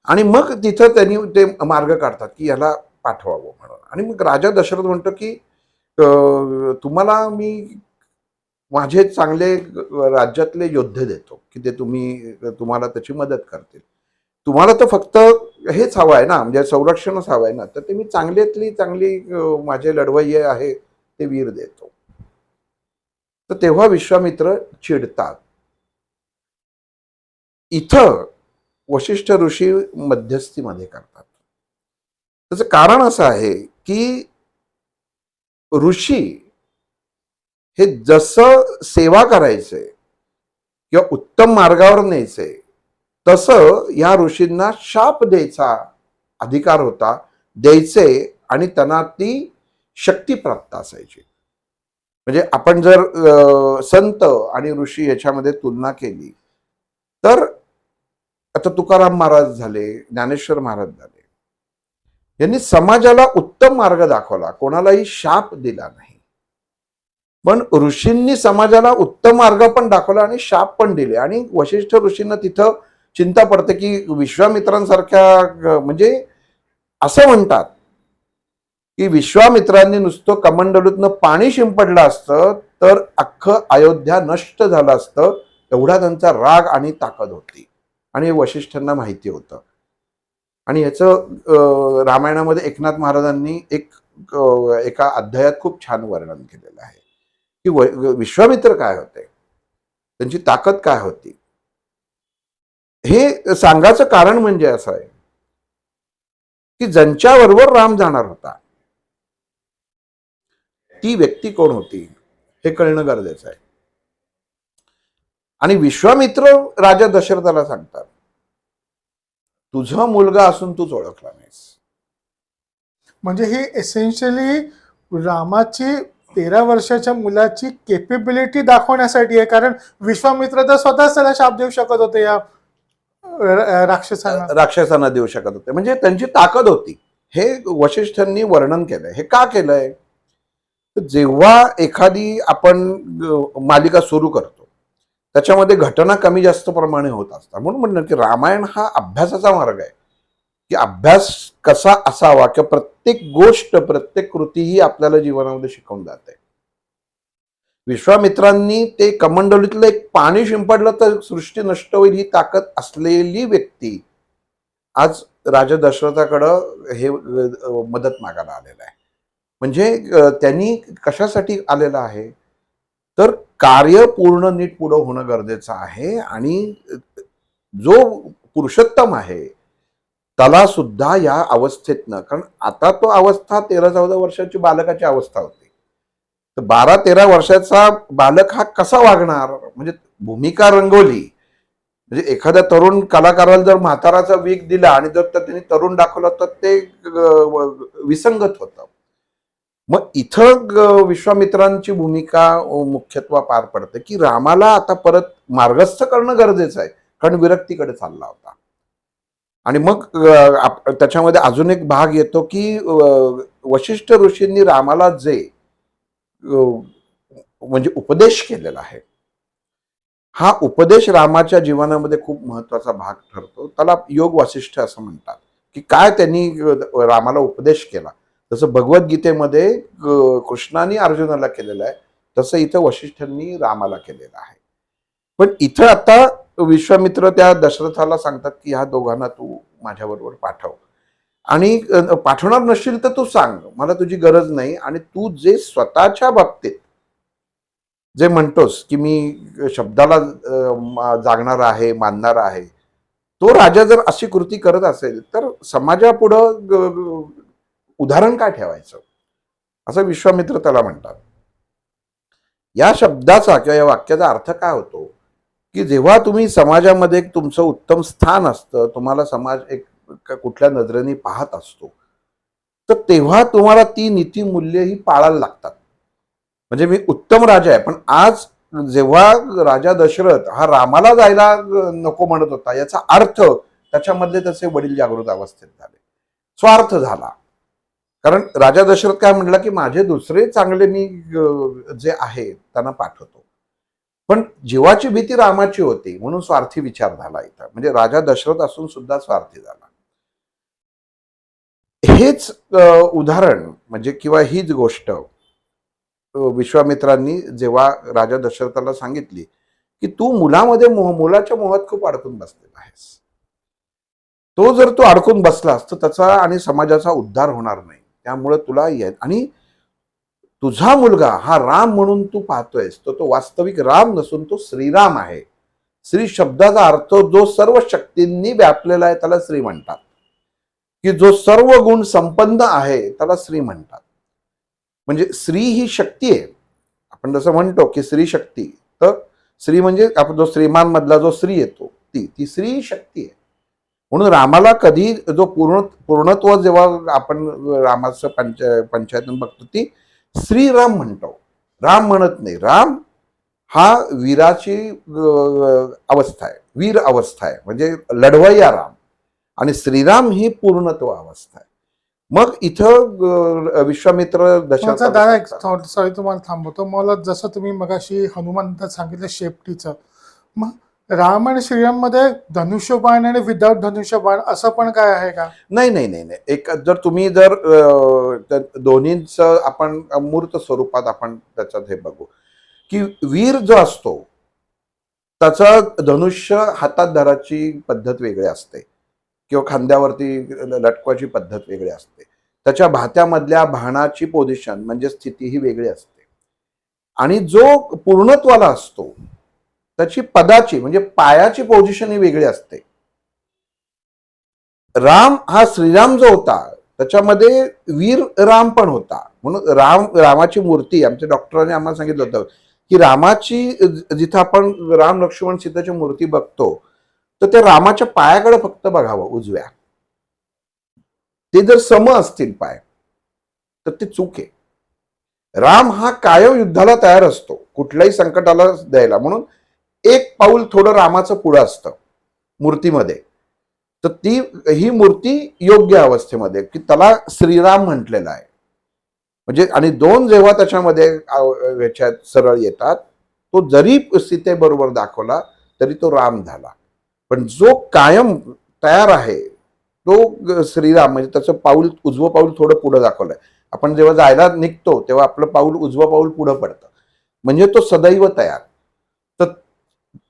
आणि मग तिथं त्यांनी ते मार्ग काढतात की याला पाठवावं म्हणून. आणि मग राजा दशरथ म्हणतो की तुम्हाला मी माझे चांगले राज्यातले योद्धे देतो की ते तुम्हाला त्याची मदत करतील. तुम्हाला तर फक्त हेच हवं आहे ना, म्हणजे संरक्षणच हवं आहे ना, तर ते मी चांगल्यातली चांगली माझे लढवय्ये आहे ते वीर देतो. तर तेव्हा विश्वामित्र चिडतात. इथं वशिष्ठ ऋषी मध्यस्थीमध्ये करतात. त्याचं कारण असं आहे की ऋषी हे जसं सेवा करायचे किंवा उत्तम मार्गावर न्यायचे तसं या ऋषींना शाप द्यायचा अधिकार होता, द्यायचे, आणि त्यांना ती शक्ती प्राप्त असायची. म्हणजे आपण जर संत आणि ऋषी याच्यामध्ये तुलना केली तर आता तुकाराम महाराज झाले, ज्ञानेश्वर महाराज झाले, यांनी समाजाला उत्तम मार्ग दाखवला, कोणालाही शाप दिला नाही. पण ऋषींनी समाजाला उत्तम मार्ग पण दाखवला आणि शाप पण दिले. आणि वशिष्ठ ऋषींना तिथं चिंता पडते की विश्वामित्रांसारख्या म्हणजे असं म्हणतात की विश्वामित्रांनी नुसतं कमंडलूतनं पाणी शिंपडलं असतं तर अख्खं अयोध्या नष्ट झालं असतं, एवढा त्यांचा राग आणि ताकद होती, आणि वशिष्ठांना माहिती होतं. आणि याचं रामायणामध्ये एकनाथ महाराजांनी एका अध्यायात खूप छान वर्णन केलेलं आहे की विश्वामित्र काय होते, त्यांची ताकद काय होती. हे सांगायचं कारण म्हणजे असं आहे की ज्यांच्याबरोबर राम जाणार होता ती व्यक्ती कोण होती हे कळणं गरजेचं आहे. आणि विश्वामित्र राजा दशरथाला सांगतात तुझा मुलगा असून तूच ओळखला नाहीस. म्हणजे ही एसेन्शियली रामाची 13 वर्षाच्या मुलाची केपेबिलिटी दाखवण्यासाठी आहे, कारण विश्वामित्र तर स्वतःच त्याला शाप देऊ शकत होते या राक्षसांना देऊ शकत होते, म्हणजे त्यांची ताकद होती. हे वशिष्ठांनी वर्णन केलंय. हे का केलंय, जेव्हा एखादी आपण मालिका सुरू करतो त्याच्यामध्ये घटना कमी जास्त प्रमाणे होत असतात, म्हणून म्हणलं की रामायण हा अभ्यासाचा मार्ग आहे की अभ्यास कसा असावा किंवा प्रत्येक गोष्ट प्रत्येक कृती ही आपल्याला जीवनामध्ये शिकवून जाते. विश्वामित्रांनी ते कमंडलीतलं एक पाणी शिंपडलं तर सृष्टी नष्ट होईल ही ताकद असलेली व्यक्ती आज राजा दशरथाकडं हे मदत मागायला आलेला आहे. म्हणजे त्यांनी कशासाठी आलेला आहे तर कार्य पूर्ण नीट पुढं होणं गरजेचं आहे. आणि जो पुरुषोत्तम आहे त्याला सुद्धा या अवस्थेतनं, कारण आता तो अवस्था 13-14 वर्षाची बालकाची अवस्था होती, तर 12-13 वर्षाचा बालक हा कसा वागणार, म्हणजे भूमिका रंगवली, म्हणजे एखाद्या तरुण कलाकाराला जर म्हाताराचा वीक दिला आणि जर त्यांनी तरुण दाखवलं तर ते विसंगत होतं. मग इथं विश्वामित्रांची भूमिका मुख्यत्व पार पडते की रामाला आता परत मार्गस्थ करणं गरजेचं आहे. कारण विरक्तीकडे चालला होता. आणि मग त्याच्यामध्ये अजून एक भाग येतो की वशिष्ठ ऋषींनी रामाला जे म्हणजे उपदेश केलेला आहे, हा उपदेश रामाच्या जीवनामध्ये खूप महत्वाचा भाग ठरतो. त्याला योग वासिष्ठ असं म्हणतात. की काय त्यांनी रामाला उपदेश केला. जसं भगवद्गीतेमध्ये कृष्णाने अर्जुनाला केलेलं आहे, तसं इथं वशिष्ठांनी रामाला केलेलं आहे. पण इथं आता विश्वामित्र त्या दशरथाला सांगतात की ह्या दोघांना तू माझ्याबरोबर पाठव, आणि पाठवणार नसशील तर तू सांग, मला तुझी गरज नाही. आणि तू जे स्वतःच्या बाबतीत जे म्हणतोस की मी शब्दाला जागणार आहे, मानणार आहे, तो राजा जर अशी कृती करत असेल तर समाजापुढं उदाहरण काय ठेवायचं, असं विश्वामित्र त्याला म्हणतात. या शब्दाचा किंवा या वाक्याचा अर्थ काय होतो की जेव्हा तुम्ही समाजामध्ये तुमचं उत्तम स्थान असतं, तुम्हाला समाज एक कुठल्या नजरेने पाहत असतो, तर तेव्हा तुम्हाला ती नीतिमूल्य ही पाळायला लागतात. म्हणजे मी उत्तम राजा आहे, पण आज जेव्हा राजा दशरथ हा रामाला जायला नको म्हणत होता, याचा अर्थ त्याच्यामधले त्याचे वडील जागृत अवस्थेत झाले, स्वार्थ झाला. कारण राजा दशरथ काय म्हटला की माझे दुसरे चांगले मी जे आहे त्यांना पाठवतो, पण जीवाची भीती रामाची होती म्हणून स्वार्थी विचार झाला इथं. म्हणजे राजा दशरथ असून सुद्धा स्वार्थी झाला. हेच उदाहरण म्हणजे किंवा हीच गोष्ट विश्वामित्रांनी जेव्हा राजा दशरथाला सांगितली की तू मुलामध्ये मुलाच्या मोहात खूप अडकून बसलेला आहेस, तो जर तू अडकून बसलास तर त्याचा आणि समाजाचा उद्धार होणार नाही. त्यामुळे तुला आणि तुझा मुलगा हा राम म्हणून तू पाहतोयस, तो वास्तविक राम नसून तो श्रीराम आहे. श्री शब्दाचा अर्थ जो सर्व शक्तींनी व्यापलेला आहे त्याला श्री म्हणतात, की जो सर्व गुण संपन्न आहे त्याला श्री म्हणतात. म्हणजे स्त्री ही शक्ती आहे. आपण जसं म्हणतो की स्त्री शक्ती, तर स्त्री म्हणजे आपण जो श्रीमान मधला जो स्त्री येतो ती स्त्री शक्ती आहे. म्हणून रामाला कधी जो पूर्णत्व जेव्हा आपण रामाचं पंचायतन बघतो ती श्रीराम म्हणतो, राम म्हणत नाही. राम हा वीराची अवस्था आहे, वीर अवस्था आहे, म्हणजे लढवय्या राम. आणि श्रीराम ही पूर्णत्व अवस्था आहे. मग इथं विश्वामित्र दादा सॉरी तुम्हाला थांबवतो. मला जसं तुम्ही मगाशी हनुमंतात सांगितलं शेपटीचं, मग राम आणि श्रीराम मध्ये धनुष्यबाण आणि विदाउट धनुष्यबाण असं पण काय आहे का? नाही नाही नाही नाही. एक जर तुम्ही जर दोन्हीच आपण मूर्त स्वरूपात आपण त्याच्यात हे बघू की वीर जो असतो त्याचा धनुष्य हातात धराची पद्धत वेगळी असते किंवा खांद्यावरती लटकवायची पद्धत वेगळी असते. त्याच्या भात्यामधल्या बाणाची पोझिशन म्हणजे स्थिती ही वेगळी असते. आणि जो पूर्णत्वाला असतो त्याची पदाची म्हणजे पायाची पोझिशन ही वेगळी असते. राम हा श्रीराम जो होता त्याच्यामध्ये वीर राम पण होता. म्हणून रामाची मूर्ती आमच्या डॉक्टरांनी आम्हाला सांगितलं होतं की रामाची जिथं आपण राम लक्ष्मण सीतेची मूर्ती बघतो तर त्या रामाच्या पायाकडे फक्त बघावं उजव्या. ते जर सम असतील पाय तर ते चूक आहे. राम हा कायम युद्धाला तयार असतो, कुठल्याही संकटाला द्यायला. म्हणून एक पाऊल थोडं रामाचं पुढं असतं मूर्तीमध्ये. तर ही मूर्ती योग्य अवस्थेमध्ये की त्याला श्रीराम म्हटलेलं आहे. म्हणजे आणि दोन जेव्हा त्याच्यामध्ये ह्याच्यात सरळ येतात, तो जरी सीतेबरोबर दाखवला तरी तो राम झाला. पण जो कायम तयार आहे तो श्रीराम. म्हणजे त्याचं पाऊल उजवं पाऊल थोडं पुढं दाखवलंय. आपण जेव्हा जायला निघतो तेव्हा आपलं पाऊल उजवं पाऊल पुढं पडतं, म्हणजे तो सदैव तयार. तर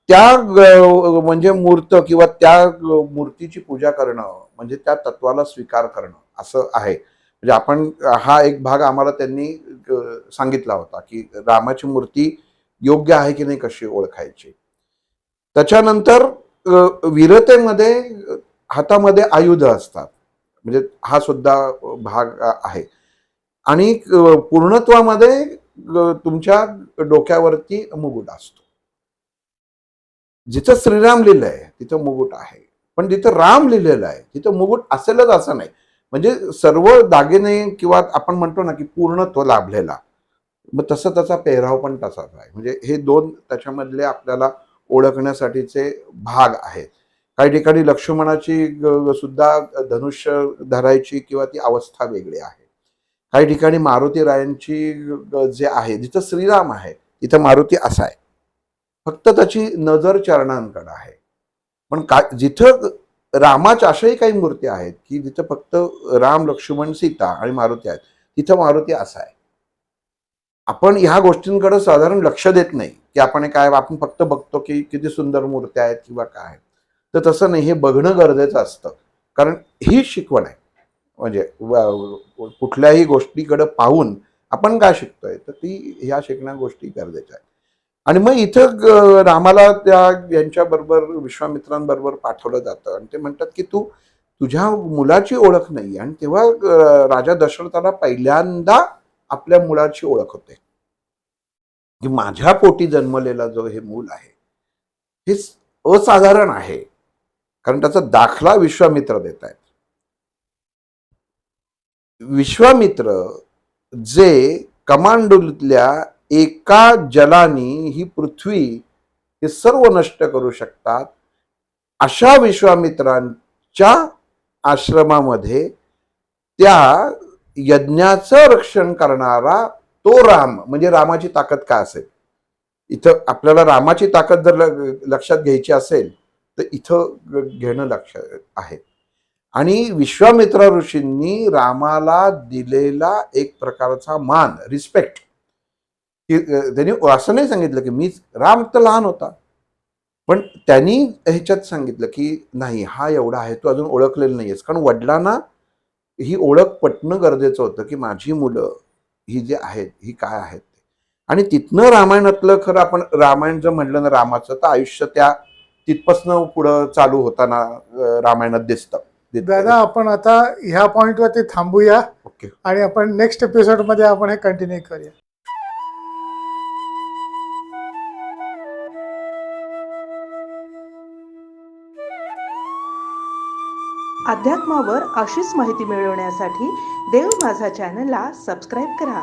त्या म्हणजे मूर्त किंवा त्या मूर्तीची पूजा करणं म्हणजे त्या तत्वाला स्वीकार करणं असं आहे. म्हणजे आपण हा एक भाग आम्हाला त्यांनी सांगितला होता की रामाची मूर्ती योग्य आहे की नाही कशी ओळखायची. त्याच्यानंतर वीरतेमध्ये हातामध्ये आयुध असतात, म्हणजे हा सुद्धा भाग आहे. आणि पूर्णत्वामध्ये तुमच्या डोक्यावरती मुकुट असतो. जिथं श्रीराम लिहिलं आहे तिथं मुकुट आहे, पण जिथं राम लिहिलेलं आहे तिथं मुकुट असेलच असं नाही. म्हणजे सर्व दागिने किंवा आपण म्हणतो ना की पूर्णत्व लाभलेला, मग तसं त्याचा पेहराव पण तसाच आहे. म्हणजे हे दोन त्याच्यामधले आपल्याला ओळखण्यासाठीचे भाग आहेत. काही ठिकाणी लक्ष्मणाची सुद्धा धनुष्य धरायची किंवा ती अवस्था वेगळी आहे. काही ठिकाणी मारुती रायांची जे आहे, जिथं श्रीराम आहे तिथं मारुती असा आहे, फक्त त्याची नजर चरणांकडे आहे. पण जिथं रामाच्या अशाही काही मूर्ती आहेत की जिथं फक्त राम, लक्ष्मण, सीता आणि मारुती आहेत, तिथं मारुती असा आहे. आपण ह्या गोष्टींकडे साधारण लक्ष देत नाही की आपण फक्त बघतो की किती सुंदर मूर्त्या आहेत किंवा काय. तर तसं नाही, हे बघणं गरजेचं असतं. कारण ही शिकवण आहे. म्हणजे कुठल्याही गोष्टीकडे पाहून आपण काय शिकतोय, तर ती ह्या शिकण्या गोष्टी गरजेच्या आहेत. आणि मग इथं रामाला त्या यांच्याबरोबर विश्वामित्रांबरोबर पाठवलं जातं आणि ते म्हणतात की तू तुझ्या मुलाची ओळख नाही. आणि तेव्हा राजा दशरथाला पहिल्यांदा आपल्या मुलाची ओळख होते की माझ्या पोटी जन्मलेला जो हे मूल आहे हे असाधारण आहे. कारण त्याचा दाखला विश्वामित्र देत आहेत. विश्वामित्र जे कमांडूतल्या एका जलानी ही पृथ्वी हे सर्व नष्ट करू शकतात, अशा विश्वामित्रांच्या आश्रमामध्ये त्या यज्ञाचं रक्षण करणारा तो राम, म्हणजे रामाची ताकद काय असेल. इथं आपल्याला रामाची ताकद जर लक्षात घ्यायची असेल तर इथं घेणं लक्ष आहे. आणि विश्वामित्र ऋषींनी रामाला दिलेला एक प्रकारचा मान, रिस्पेक्ट, की त्यांनी असं नाही सांगितलं की मी, राम तर लहान होता, पण त्यांनी ह्याच्यात सांगितलं की नाही, हा एवढा आहे, तू अजून ओळखलेलं नाहीयेस. कारण वडिलांना ही ओळख पटणं गरजेचं होतं की माझी मुलं ही जी आहेत ही काय आहेत. आणि तिथनं रामायणातलं, खरं आपण रामायण जर म्हणलं ना रामाचं, तर आयुष्य त्या तिथपासनं पुढं चालू होताना रामायणात दिसतं. दादा, आपण आता ह्या पॉइंटवरती थांबूया. ओके. आणि आपण नेक्स्ट एपिसोड मध्ये आपण हे कंटिन्यू करूया. अध्यात्मावर अशीच माहिती मिळवण्यासाठी देव माझा चॅनलला सबस्क्राईब करा